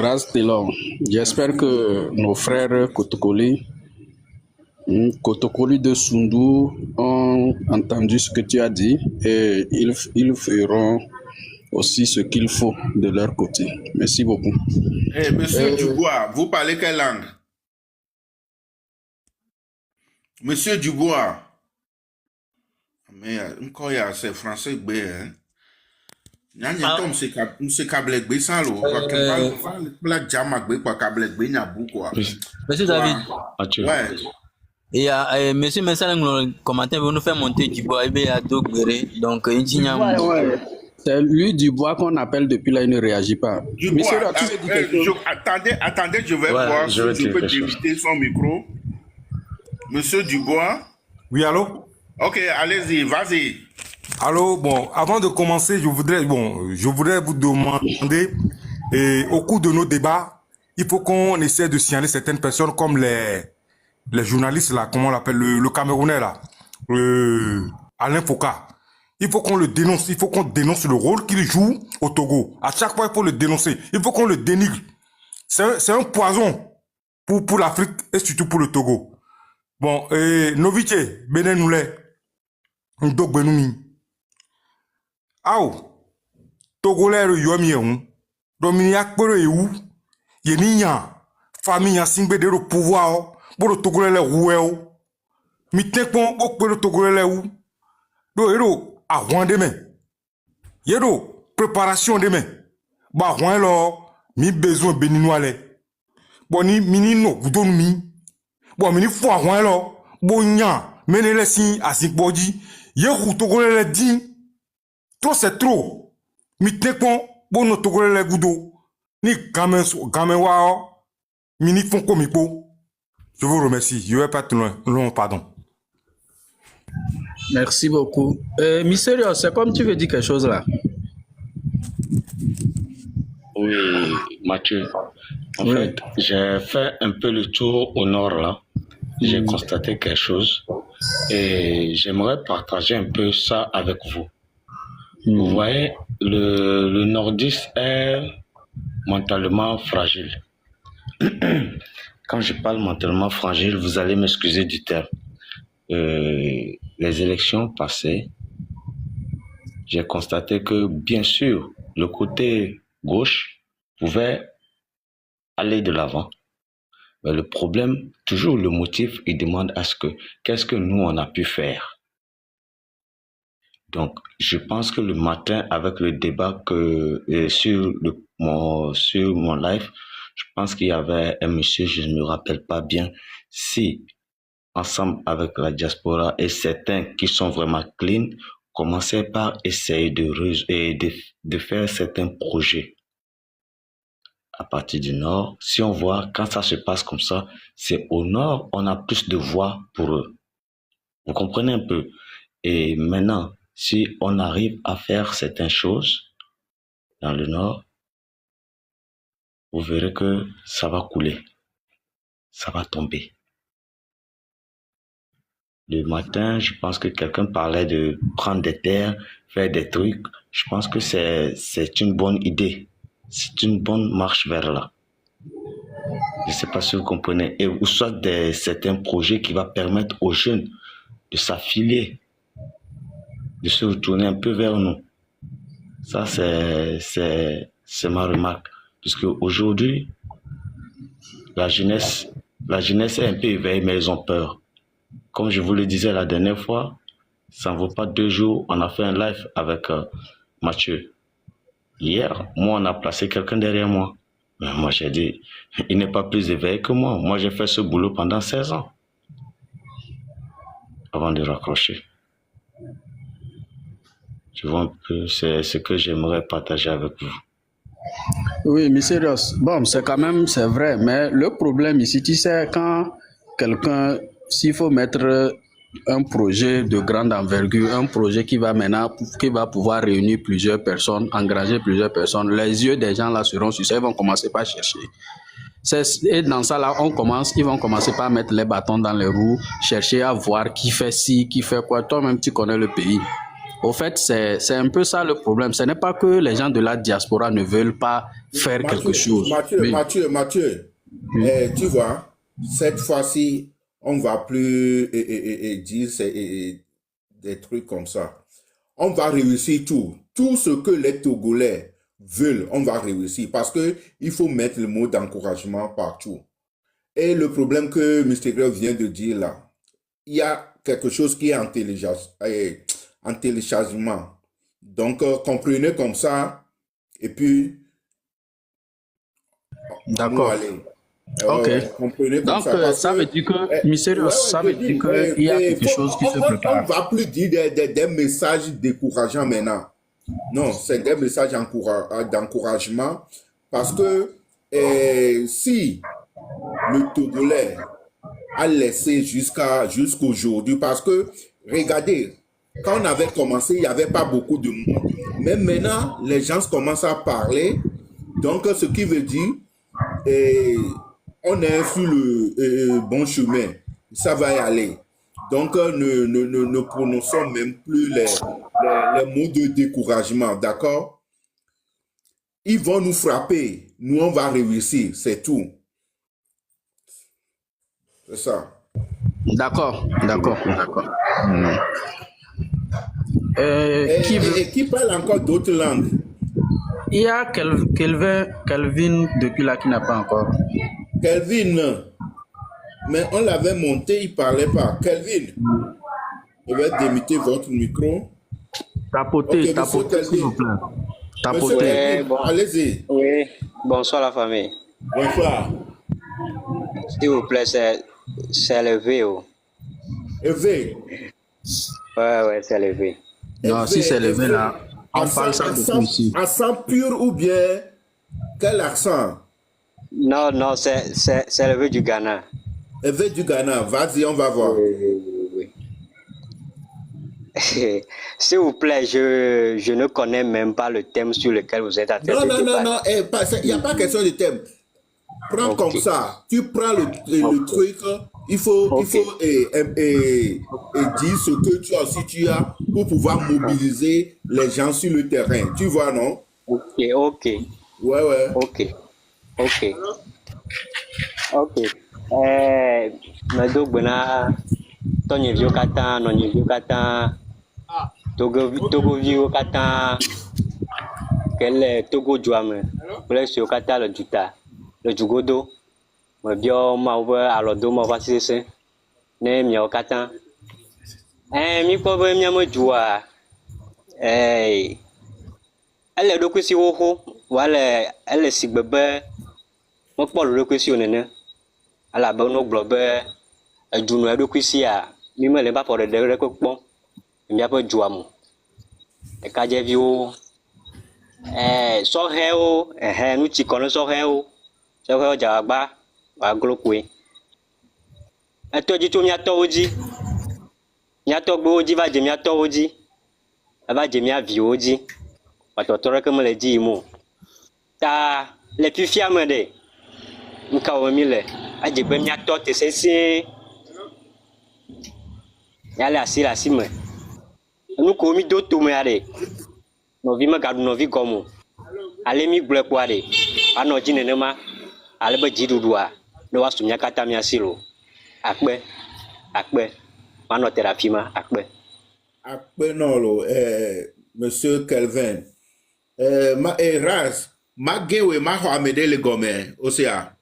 Rastelon. J'espère que nos frères Kotokoli de Sundu ont entendu ce que tu as dit et ils feront aussi ce qu'il faut de leur côté. Merci beaucoup. Monsieur Dubois, vous parlez quelle langue? Monsieur Dubois. Mais encore c'est français hein. Monsieur Kablek ça lo la jama quoi Kablek nya quoi. Monsieur David. Ouais. Et monsieur Mensala nous commenter vous nous faire monter Dubois et à Dogbere donc c'est lui Dubois qu'on appelle depuis là il ne réagit pas. Dubois, attendez, je vais voir si je peux éviter son micro. Monsieur Dubois. Oui, allô? Ok, allez-y, vas-y. Allô, bon, avant de commencer, je voudrais vous demander, au cours de nos débats, il faut qu'on essaie de signaler certaines personnes comme les journalistes là, comment on l'appelle, le Camerounais là, Alain Foucault. Il faut qu'on le dénonce, il faut qu'on dénonce le rôle qu'il joue au Togo. À chaque fois, il faut le dénoncer. Il faut qu'on le dénigre. C'est un poison pour l'Afrique et surtout pour le Togo. Bon, Novice, Benenoulé, Ndok Benoumi. Aou, Togolais yomi eun. Dominiak pere eu. Yeniya. Famille a singbe de pouvoir. Pour Togolais le roueo. Mi tekpon ok pere Togolais le ou. Do ero a wan demain. Yero préparation demain. Ba wan lo mi besoin béninois le. Bon ni minino gudon mi. Bon mini fo a wan lo. Bon nya menele si asik boji. Yero Togolais le din. Trop c'est trop. Mi tekpon bon no Togolais le gudo. Ni gamin wa mini fon komipo. Je vous remercie. Je vais pas être long, pardon. Merci beaucoup. Mystérieux, c'est comme tu veux dire quelque chose là. Oui, Mathieu. En fait, j'ai fait un peu le tour au nord là. J'ai constaté quelque chose et j'aimerais partager un peu ça avec vous. Vous voyez, le nordiste est mentalement fragile. Quand je parle mentalement fragile, vous allez m'excuser du terme. Les élections passées, j'ai constaté que, bien sûr, le côté gauche pouvait aller de l'avant. Mais le problème, toujours le motif, il demande à ce que, qu'est-ce que nous, on a pu faire? Donc, je pense que le matin, avec le débat sur mon live, je pense qu'il y avait un monsieur, je ne me rappelle pas bien, si ensemble avec la diaspora et certains qui sont vraiment clean, commençaient par essayer de faire certains projets à partir du nord. Si on voit, quand ça se passe comme ça, c'est au nord, on a plus de voix pour eux. Vous comprenez un peu? Et maintenant, si on arrive à faire certaines choses dans le nord, vous verrez que ça va couler, ça va tomber. Le matin, je pense que quelqu'un parlait de prendre des terres, faire des trucs. Je pense que c'est une bonne idée. C'est une bonne marche vers là. Je ne sais pas si vous comprenez. Et ou soit certains projets qui vont permettre aux jeunes de s'affilier, de se retourner un peu vers nous. Ça, c'est ma remarque. Puisque aujourd'hui, la jeunesse est un peu éveillée, mais ils ont peur. Comme je vous le disais la dernière fois, ça ne vaut pas 2 jours, on a fait un live avec Mathieu. Hier, moi, on a placé quelqu'un derrière moi. Mais moi, j'ai dit, il n'est pas plus éveillé que moi. Moi, j'ai fait ce boulot pendant 16 ans. Avant de raccrocher. Tu vois un peu, c'est ce que j'aimerais partager avec vous. Oui, Mystérieux. Bon, c'est vrai, mais le problème ici, tu sais, quand quelqu'un, s'il faut mettre un projet de grande envergure, un projet qui va pouvoir réunir plusieurs personnes, engager plusieurs personnes, les yeux des gens là seront sur ça, ils vont commencer par chercher. Et dans ça là, ils vont commencer par mettre les bâtons dans les roues, chercher à voir qui fait ci, qui fait quoi. Toi-même, tu connais le pays. Au fait, c'est un peu ça le problème. Ce n'est pas que les gens de la diaspora ne veulent pas faire quelque chose. Mathieu, tu vois, cette fois-ci, on ne va plus dire des trucs comme ça. On va réussir tout. Tout ce que les Togolais veulent, on va réussir. Parce qu'il faut mettre le mot d'encouragement partout. Et le problème que Mr. vient de dire là, il y a quelque chose qui est en téléchargement. Donc, comprenez comme ça. Et puis, d'accord. Ok. Donc, ça veut dire que, Mystérieux, ça veut dire qu'il y a quelque chose qui se prépare. On ne va plus dire des messages décourageants maintenant. Non, c'est des messages d'encouragement. Parce que si le Togolais a laissé jusqu'aujourd'hui, parce que, regardez, quand on avait commencé, il n'y avait pas beaucoup de monde. Mais maintenant, les gens commencent à parler. Donc, ce qui veut dire, on est sur le bon chemin. Ça va y aller. Donc, ne prononçons même plus les mots de découragement. D'accord? Ils vont nous frapper. Nous, on va réussir. C'est tout. C'est ça. D'accord. Qui parle encore d'autres langues? Il y a Kelvin depuis là qui n'a pas encore. Kelvin, mais on l'avait monté, il parlait pas. Kelvin, je vais démuter votre micro. Tapotez, Ok, monsieur tapotez, s'il vous Kelvin. plaît. Monsieur Tapotez. Kelvin, bon. allez-y. Oui, bonsoir la famille. Bonsoir. S'il vous plaît, c'est le V. Oh. Élevé. Ouais, c'est le V. Non, si c'est levé là, on parle ça depuis ici. Accent pur ou bien quel accent? Non, c'est le V du Ghana. Élevé du Ghana, vas-y, on va voir. Oui. S'il vous plaît, je ne connais même pas le thème sur lequel vous êtes en train de débattre. Non, il n'y a pas question de thème. Prends Ok. comme ça, tu prends le truc, il faut dire ce que tu as, si tu as, pour pouvoir mobiliser les gens sur le terrain. Tu vois, non? Ok. Ouais. Ok. Medo gbena tɔnyeviwo katã, nɔnyeviwo katã, togoviwo katã, ke le Togo dua me kple siwo katã le duta, le dugodo, mebiɔ Mawu ƒe alɔdome va sese ne miawo katã. Mikpɔ be miame dua, ele eɖokui si xoxo, wòale ele sigbe be mekpɔ le eɖokui si o nene, elabena wogblɔ be edu nɔ eɖokui sia, mi mele va fɔ ɖeɖe ɖeke kpɔm le míaƒe dua me. Ɖekadzeviwo, sɔhɛwo, nu tsi kɔ ne sɔhɛwo dze agbagba wòaglo koe. Etɔ dzi tso míatɔwo dzi, míatɔgbewo dzi va dze míatɔwo dzi, eva dze mía viwo dzi, kpɔtɔtɔ ɖeke mele dzi yim o. Ta le fifia me ɖe, nu ka wɔm mi le, adze be míatɔ te sesĩe, míale asi le asi me. Nu ko mi do tomea ɖe, nɔvi megaɖu nɔvi gɔme o. Ale mi gblɔe kpoa ɖe, anɔ dzi nenema, ale be dziɖuɖua ne woasu mía katã mía si lo. Akpe, manɔ te ɖe afi ma, akpe. Akpenolo, monsieur Kelvin. Raz, magewe mahɔ ame ɖe le gɔme, osia.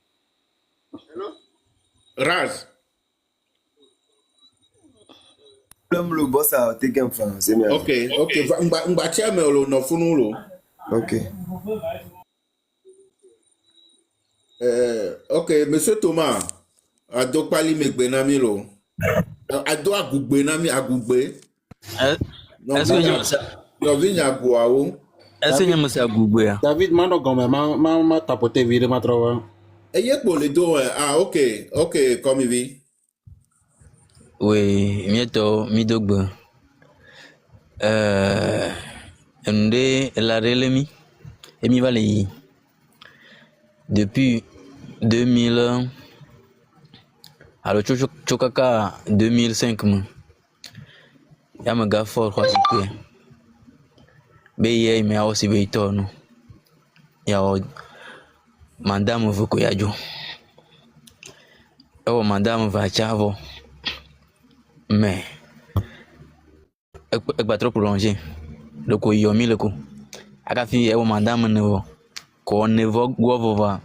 Raz. Le boss a été en français. Ok. Mbatia me lo no funu lo. Ok. Ok, monsieur Thomas. Ado pali me gbenami lo. Ado agugbenami agugbe. Est-ce que je sais? Yo vinya guao. Est-ce que je sais agugbe? David, mano gome, ma tapote vire ma trova. Eye po le do ok, comme vi. Oui, mieto midogbe. Nde la relemi emi va le depuis 2000 alors chokaka 2005 mo ya me ga fort kwa sikwe be ye me aussi be tono ya madame vuko yajo madame va chavo mais pas trop prolongé le ko yomi le ko aka fi madame ne vo ko ne vo go va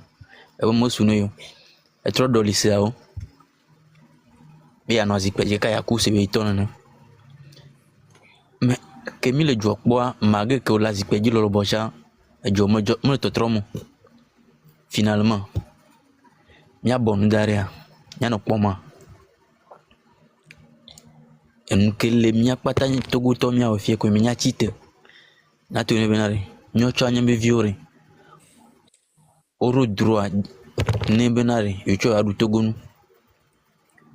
mo sunu yo trop do lycée o bi anozi pe je ka ya ku se be tono ne mais que mi le jo po malgré que la zipe ji lo bocha jo mo to tromo finalement mi abonu daria nya no poma nkele mia kpata Togo to mia ofie ko mia chite na to ne benare nyocho anya be viore oro droit ne benare yocho adu Togo nu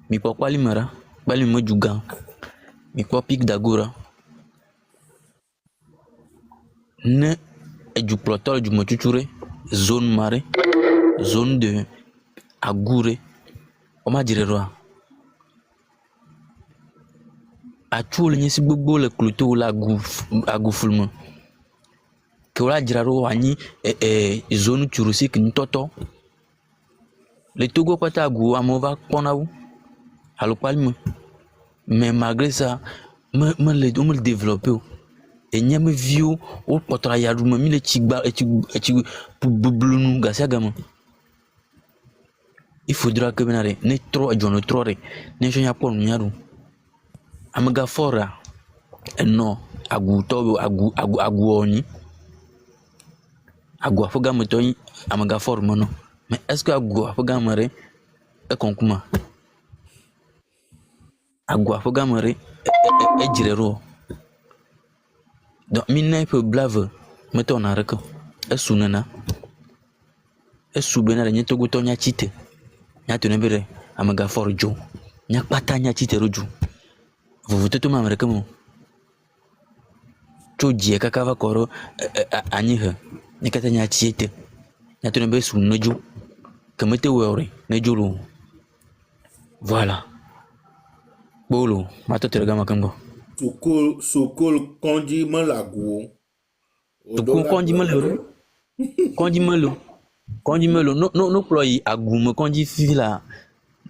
mi papa limara bali mo juga mi papa pic d'agora ne eju protol ju mo chuchure zone mare zone de agure o ma dire roi atuole nyesi gbogbo le kluto la agufulme ke wala jiraro anyi zone touristique ntoto le Togo pata agu amova ponawu alo palme mais malgré ça me le développer Enyame viu o potra ya ruma mi le chigba echi bublunu gasia gama. Il faudra que benare ne trop jono trop re ne jonya pon nyaru. Amaga fora no agu to agu oni. Agu afoga metoyi amaga for mono. Mais est-ce que agu afoga mare e konkuma? Agu afoga mare e jirero. Donc, minna peu blave, mettons en arrêt. Et sounana. Et soubena, n'y a pas de nya chite. N'y a pas de amaga for jo. N'y a pas de nya chite rojo. Vous vous tout m'américain mon. Chodie kakava koro anihe. N'y a pas de nya chite. N'y a pas de sounojo. Comme te wori, nejolo. Voilà. Bolo, mato te regama kambo. Sokol kondi malago. Sokol kondi malo. Kondi malo. No ploy agumo kondi fila.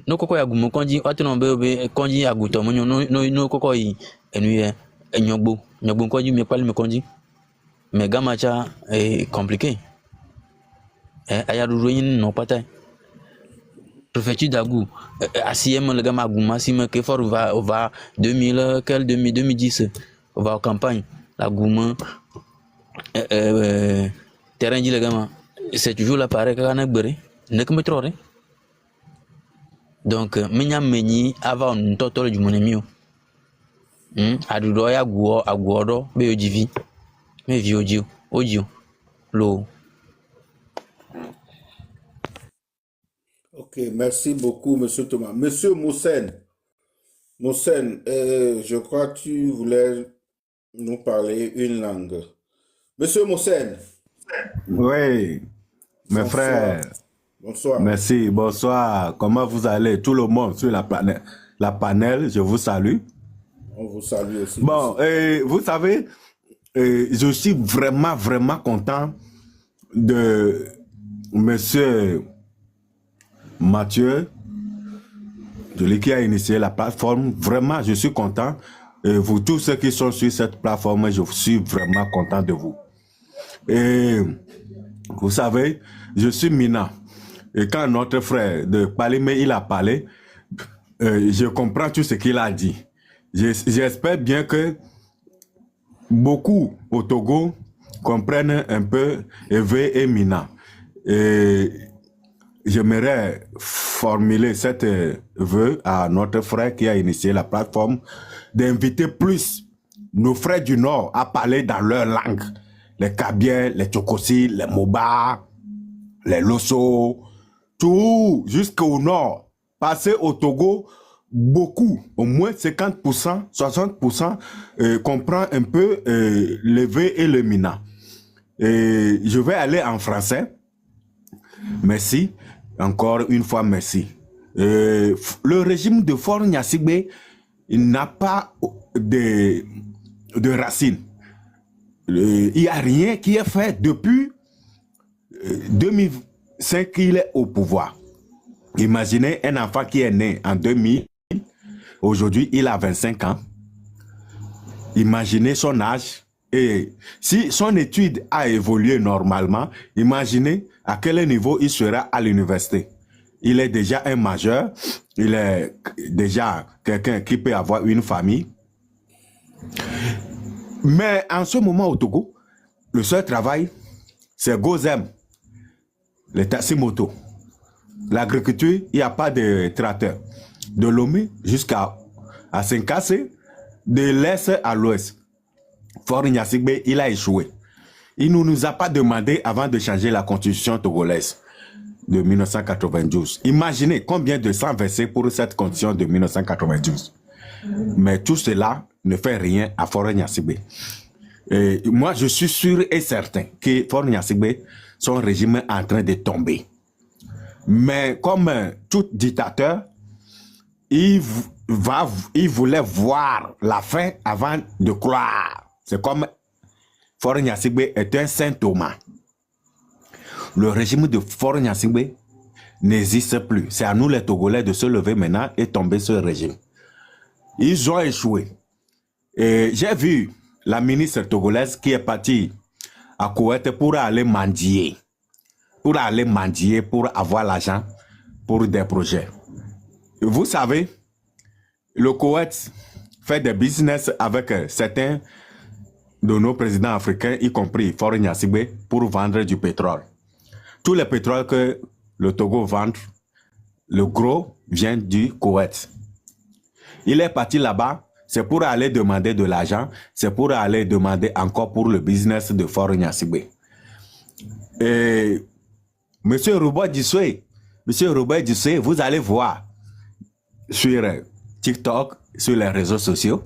No koko agumo kondi atono be kondi aguto mo no koko yi enuye enyogbo kondi me pali me kondi. Mais gamacha est compliqué. Ayadu yin no patai. Préfecture d'Agou, ACM, le gars Magou, Massime, Kefor va 2010, on va en campagne. La Gouma, terrain dit le gars, c'est toujours l'appareil qu'on a beurré, n'est que me trop. Donc, Mignam Meni, avant un total du mon ami. Adudoya Aguado, BODV, mais vieux audio, l'eau. Ok, merci beaucoup, Monsieur Thomas. Monsieur Moussen, je crois que tu voulais nous parler une langue. Monsieur Moussen. Oui, mes frères. Bonsoir. Merci, bonsoir. Comment vous allez? Tout le monde sur la panel, je vous salue. On vous salue aussi. Bon, vous savez, je suis vraiment content de Monsieur Mathieu, celui qui a initié la plateforme. Vraiment, je suis content. Et vous tous ceux qui sont sur cette plateforme, je suis vraiment content de vous. Et vous savez, je suis Mina. Et quand notre frère de Palimé, il a parlé, je comprends tout ce qu'il a dit. J'espère bien que beaucoup au Togo comprennent un peu Evé et Mina. Et j'aimerais formuler cet vœu à notre frère qui a initié la plateforme d'inviter plus nos frères du Nord à parler dans leur langue. Les Kabiens, les Tchokosi, les Moba, les Losso, tout jusqu'au Nord. Passer au Togo, beaucoup, au moins 50%, 60% comprend un peu le V et le Mina. Et je vais aller en français. Merci. Encore une fois, merci. Le régime de Faure Gnassingbé n'a pas de racines. Il n'y a rien qui est fait depuis 2005 qu'il est au pouvoir. Imaginez un enfant qui est né en 2000, aujourd'hui il a 25 ans. Imaginez son âge. Et si son étude a évolué normalement, imaginez à quel niveau il sera à l'université. Il est déjà un majeur, il est déjà quelqu'un qui peut avoir une famille. Mais en ce moment au Togo, le seul travail, c'est Gozem, les taxi-motos. L'agriculture, il n'y a pas de tracteur. De Lomé jusqu'à Saint-Cassé, de l'est à l'ouest. Faure Gnassingbé, il a échoué. Il ne nous a pas demandé avant de changer la constitution togolaise de 1992. Imaginez combien de sang versé pour cette constitution de 1992. Mais tout cela ne fait rien à Faure Gnassingbé. Moi, je suis sûr et certain que Faure Gnassingbé, son régime est en train de tomber. Mais comme tout dictateur, il voulait voir la fin avant de croire. C'est comme Faure Gnassingbé est un Saint Thomas. Le régime de Faure Gnassingbé n'existe plus. C'est à nous les Togolais de se lever maintenant et tomber sur le régime. Ils ont échoué. Et j'ai vu la ministre togolaise qui est partie à Koweït pour aller mendier. Pour aller mendier, pour avoir l'argent pour des projets. Vous savez, le Koweït fait des business avec certains de nos présidents africains, y compris Faure Gnassingbé, pour vendre du pétrole. Tout le pétrole que le Togo vend, le gros vient du Koweït. Il est parti là-bas, c'est pour aller demander de l'argent, c'est pour aller demander encore pour le business de Faure Gnassingbé. Et Monsieur Robert Dissé, vous allez voir sur TikTok, sur les réseaux sociaux,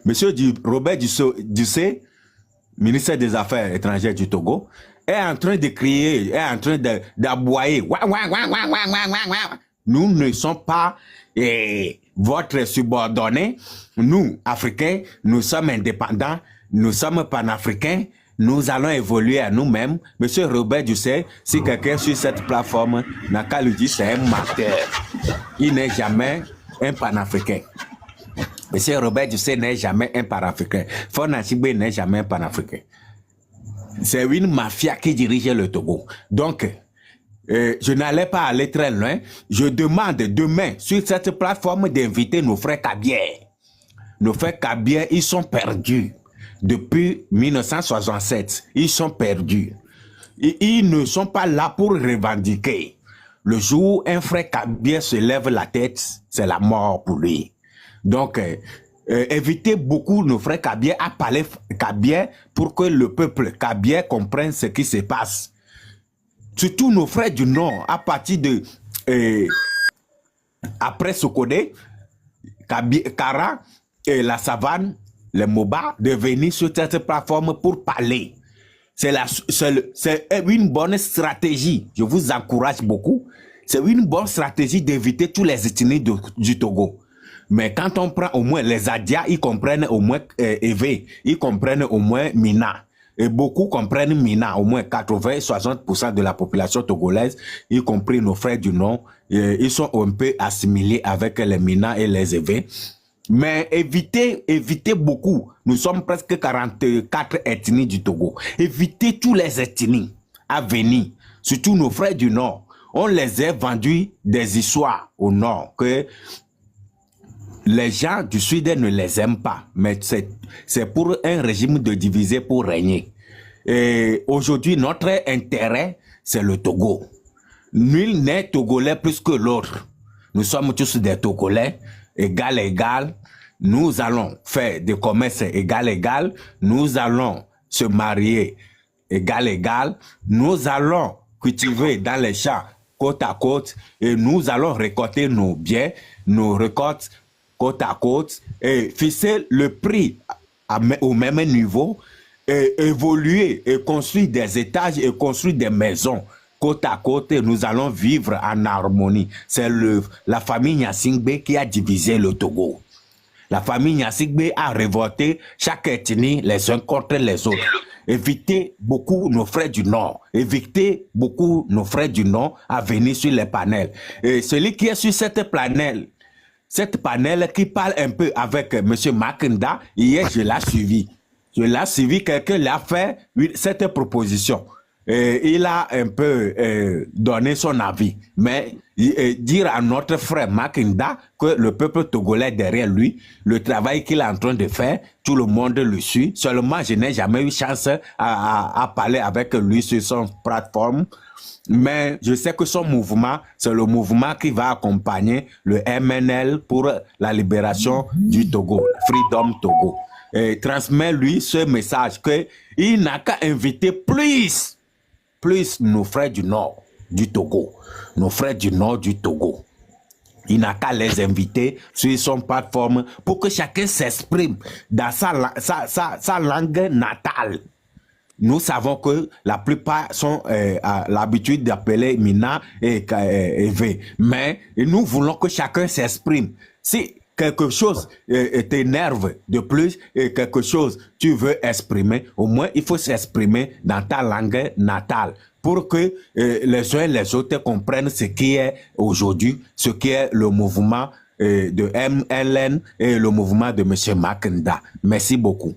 Monsieur Robert Dissé, ministre des Affaires étrangères du Togo, est en train de crier, est en train d'aboyer. Nous ne sommes pas votre subordonné. Nous, Africains, nous sommes indépendants, nous sommes panafricains, nous allons évoluer à nous-mêmes. Monsieur Robert Dissé, si quelqu'un sur cette plateforme n'a qu'à lui dire c'est un menteur. Il n'est jamais un panafricain. Monsieur Robert Dissé n'est jamais un panafricain. Faure Gnassingbé n'est jamais un panafricain. C'est une mafia qui dirige le Togo. Donc, je n'allais pas aller très loin. Je demande demain sur cette plateforme d'inviter nos frères Kabier. Nos frères Kabier, ils sont perdus. Depuis 1967, ils sont perdus. Et ils ne sont pas là pour revendiquer. Le jour où un frère Kabier se lève la tête, c'est la mort pour lui. Donc, évitez beaucoup nos frères Kabier à parler Kabier pour que le peuple Kabier comprenne ce qui se passe. Surtout nos frères du Nord, à partir de après Sokodé, Kara et la Savane, les Moba, de venir sur cette plateforme pour parler. C'est une bonne stratégie. Je vous encourage beaucoup. C'est une bonne stratégie d'éviter tous les ethnies du Togo. Mais quand on prend au moins les Adia, ils comprennent au moins Evé, ils comprennent au moins Mina. Et beaucoup comprennent Mina, au moins 80-60% de la population togolaise, y compris nos frères du Nord, ils sont un peu assimilés avec les Mina et les Evé. Mais évitez beaucoup. Nous sommes presque 44 ethnies du Togo. Évitez tous les ethnies à venir, surtout nos frères du Nord. On les a vendus des histoires au Nord que les gens du Sud ne les aiment pas, mais c'est pour un régime de diviser pour régner. Et aujourd'hui, notre intérêt, c'est le Togo. Nul n'est Togolais plus que l'autre. Nous sommes tous des Togolais, égal. Nous allons faire des commerces égal. Nous allons se marier égal. Nous allons cultiver dans les champs côte à côte et nous allons récolter nos biens, nos récoltes côte à côte et fixer le prix au même niveau et évoluer et construire des étages et construire des maisons côte à côte et nous allons vivre en harmonie. C'est la famille Gnassingbé qui a divisé le Togo. La famille Gnassingbé a révolté chaque ethnie les uns contre les autres. Évitez beaucoup nos frères du Nord. Évitez beaucoup nos frères du Nord à venir sur les panels. Et celui qui est sur cette panel qui parle un peu avec M. Makinda, hier je l'ai suivi. Quelqu'un l'a fait cette proposition. Il a un peu donné son avis. Mais dire à notre frère Makinda que le peuple togolais derrière lui, le travail qu'il est en train de faire, tout le monde le suit. Seulement, je n'ai jamais eu chance à parler avec lui sur son plateforme. Mais je sais que son mouvement, c'est le mouvement qui va accompagner le MNL pour la libération du Togo, Freedom Togo. Et transmet-lui ce message qu'il n'a qu'à inviter plus nos frères du Nord du Togo. Nos frères du Nord du Togo. Il n'a qu'à les inviter sur son plateforme pour que chacun s'exprime dans sa langue natale. Nous savons que la plupart sont à l'habitude d'appeler Mina et V. Mais nous voulons que chacun s'exprime. Si quelque chose t'énerve de plus et quelque chose tu veux exprimer, au moins il faut s'exprimer dans ta langue natale pour que les uns et les autres comprennent ce qui est aujourd'hui, ce qui est le mouvement de MLN et le mouvement de M. Makinda. Merci beaucoup.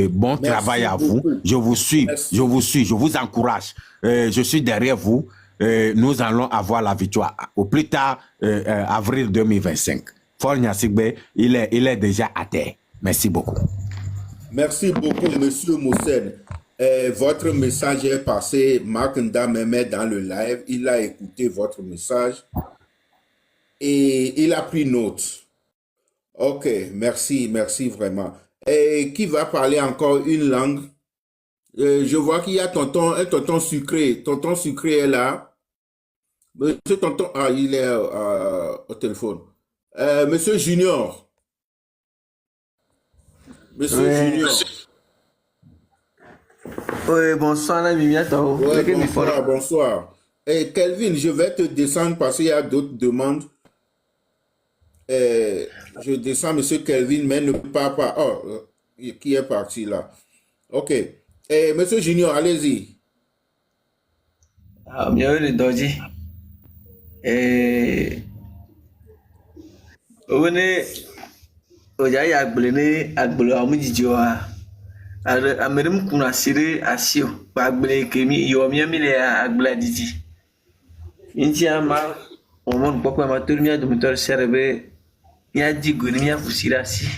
Bon Merci travail à vous. beaucoup. Je vous suis, Merci. je vous suis, je vous encourage. Je suis derrière vous. Nous allons avoir la victoire au plus tard, avril 2025. Fol Nyasigbe, il est déjà à terre. Merci beaucoup. Merci beaucoup, Monsieur Moussen. Votre message est passé. Marc Ndameme dans le live. Il a écouté votre message et il a pris note. Ok, merci vraiment. Et qui va parler encore une langue? Je vois qu'il y a un tonton sucré. Tonton sucré est là. Monsieur tonton, il est au téléphone. Monsieur Junior. Monsieur Junior. Oui, bonsoir, la Mimiato. Ouais, bonsoir. Et Kelvin, je vais te descendre parce qu'il y a d'autres demandes. Je descends Monsieur Kelvin, mais ne parle pas. Oh, qui est parti là? Ok. Monsieur Junior, allez-y. Bienvenue les Doji. Venez, aujourd'hui, agbele amujijoa. Amerim kuna siri asio. Agbele kemi yomi amile agbele diji. Inti ama omon pokwa maturmia domitor serbe. Ya jigoni ya fusirasi.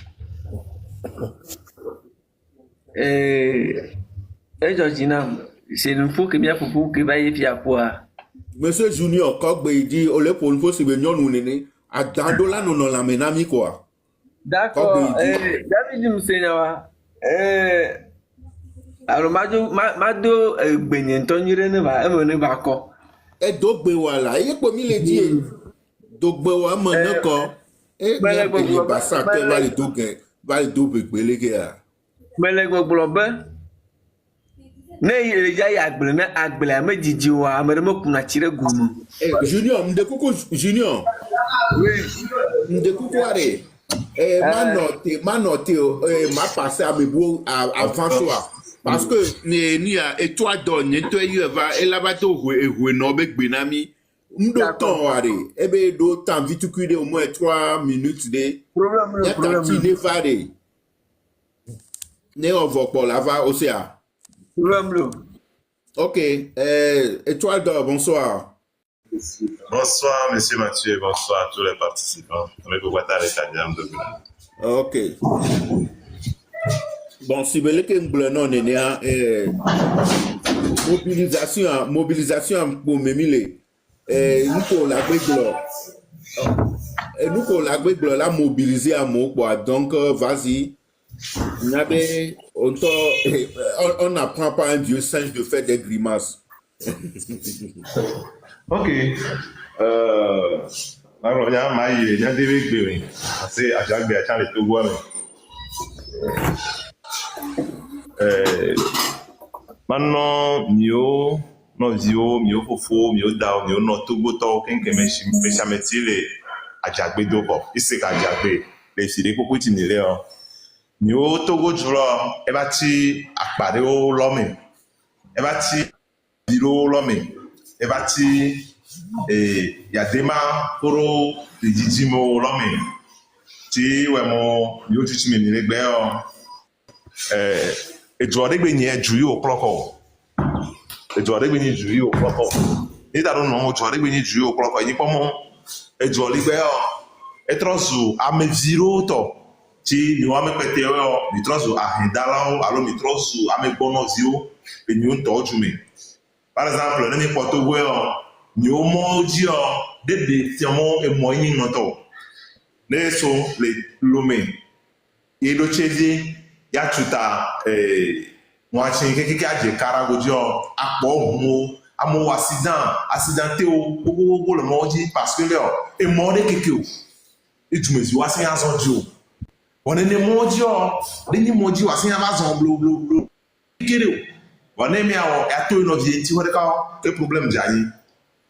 Georgina, c'est une fois que bien pour que va y faire quoi. Monsieur Junior, quand il dit on le pour une fois c'est bien nous néné à dandola non la menami quoi. D'accord. David Msenyawa. Alors mado benyentonyire ne va emene ba ko. E dogbe wala, e po mi le di dogbe wa mona ko. E bien que basa ke va le dogen, va le dobe gbele ke a. Mele gbogbo be. Ne ya ya agbele na agbele amejiji wa amere mokuna chire gumu. Junior, mdekuko Junior. Oui. Mdekuko are. Manote, ma passé à Bebo avant soi. Parce que ni a et toi donne, toi y va et là-bas et no bec benami. M'docton are. Ebe do temps vite cuire au moins 3 minutes de. Problème. Ne vare. Ne on va pour la va aussi à. Ok. Étoile d'or, bonsoir. Bonsoir, monsieur Mathieu, bonsoir à tous les participants. Ok. Bon, si vous voulez que nous mobilisation pour me mille. Nous pour la nous pour la mobiliser à mon quoi. Donc, vas-y. On n'apprend pas un vieux singe de faire des grimaces. Ok. Alors, il y a des véhicules. C'est à Jacques Béathan, les Togo. Maintenant, mio, no zio, mio fofo, mio dao, mio no Togo, to, kenke me chametile à Jacques Bédobo. Ici, à Jacques Bé, les filles, pour continuer. Mio Togo, tu vois, et bâti à Padeo l'homme. Et bâti Dilo l'homme. Et bâti Yadema Koro de Didimo l'homme. Ti ouais mon yo tu me ni gbe o ejo de gbe ni eju yo clock ejo de gbe ni eju yo clock e da no ejo de gbe ni eju yo clock ni pomo ejo li gbe o e trozu ame zero to ti ni wa me pete o mi trozu ahindala o alo mi trozu ame gbono zio e ni o to ju me par exemple ni poto we o ni o mo ji o de ti mo e mo yin no to Neso le lome yedo chezi ya chuta mwachin keke aje karagojo apo mo amo accidenté o gogo le moji parce que là e mo de keke o ejumezi wa sin azon jo woni ne moji o ni moji wa sin amazon blo kere o woni mi awon ato no vie ti wori ka ke problem jayi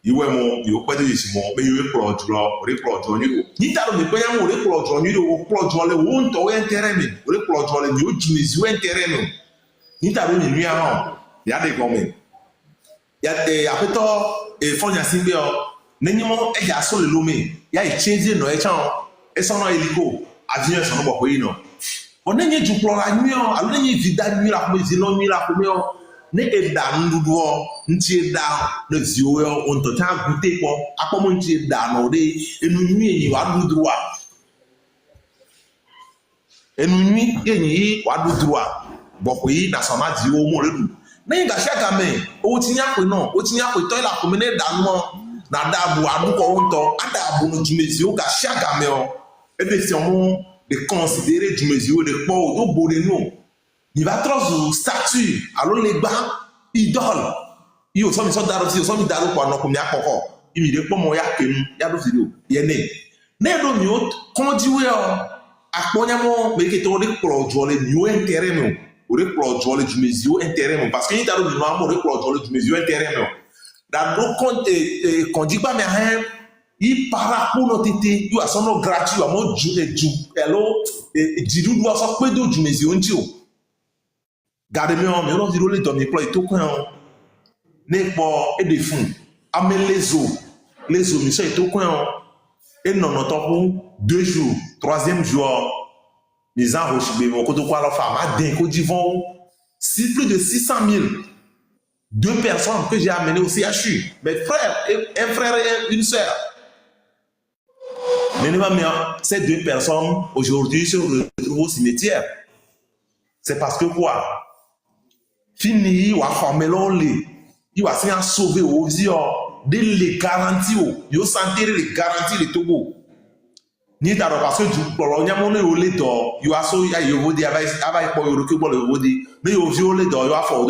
iwe mo yo pede yisi mo be yo plot lo ni taro me pe yan wo plot lo ni o plot lo le wo nto we entere mi o plot lo le ni o jimizi we entere mi ni taro ni nua ha ya de gomen ya apeto fonya simbe o neni mo e ja so le lo me ya e change no e chan e so no eliko avion so no bo yi no On est du plan la nuit, alors on est vide la nuit, la comédie, la nuit, la comédie. Ne eda nududu nti eda le zio on to ta goûter quoi akomo nti eda no de enu nwi yi wa dudu a enu nwi yi wa dudu a boko yi na sama di o mo redu na yi ga shaka me o ti nya pe no o ti nya pe to ila ko me ne da no na da bu adu ko onto ada bu no jumezi o ga shaka me o e de si on de considérer jumezi o de po o do bo de no. Il va trop statue, alors les gars, idole. Il y a aussi d'arrêt, il y a aussi d'arrêt pour nous comme ya koko. Il me dit pas moi ya kem, ya do vidéo. Il né. Né do miot, comment dire akonyamo mais que to le pro jole miot intérêt non. O le pro jole du mesio intérêt non parce que il t'a donné non le pro jole du mesio intérêt non. Dans le compte qu'on dit pas mais rien, il para pour notre été, il a son nom gratuit à mon hello et diru doit ça peu do du mesio ntio. Gardez-moi, mais on dit le donner pour tout quand n'est pas et des fonds. Amener les eaux, monsieur et tout quand et non pour 2 jours, 3e jour, les gens reçus mon côté quoi la femme a d'un côté vont si plus de 600 000 2 personnes que j'ai amenées au CHU, mes frères, un frère et une sœur. Mais ces 2 personnes aujourd'hui se retrouvent au cimetière. C'est parce que quoi? Fini ou à former l'olé, il va se sauver aux yeux les garanties, il sentir les garanties de Togo. Ni d'abord parce que du problème, il y a mon olé d'or, il va sauver, il va y avoir des abailles pour le mais il va violer d'or, il va faire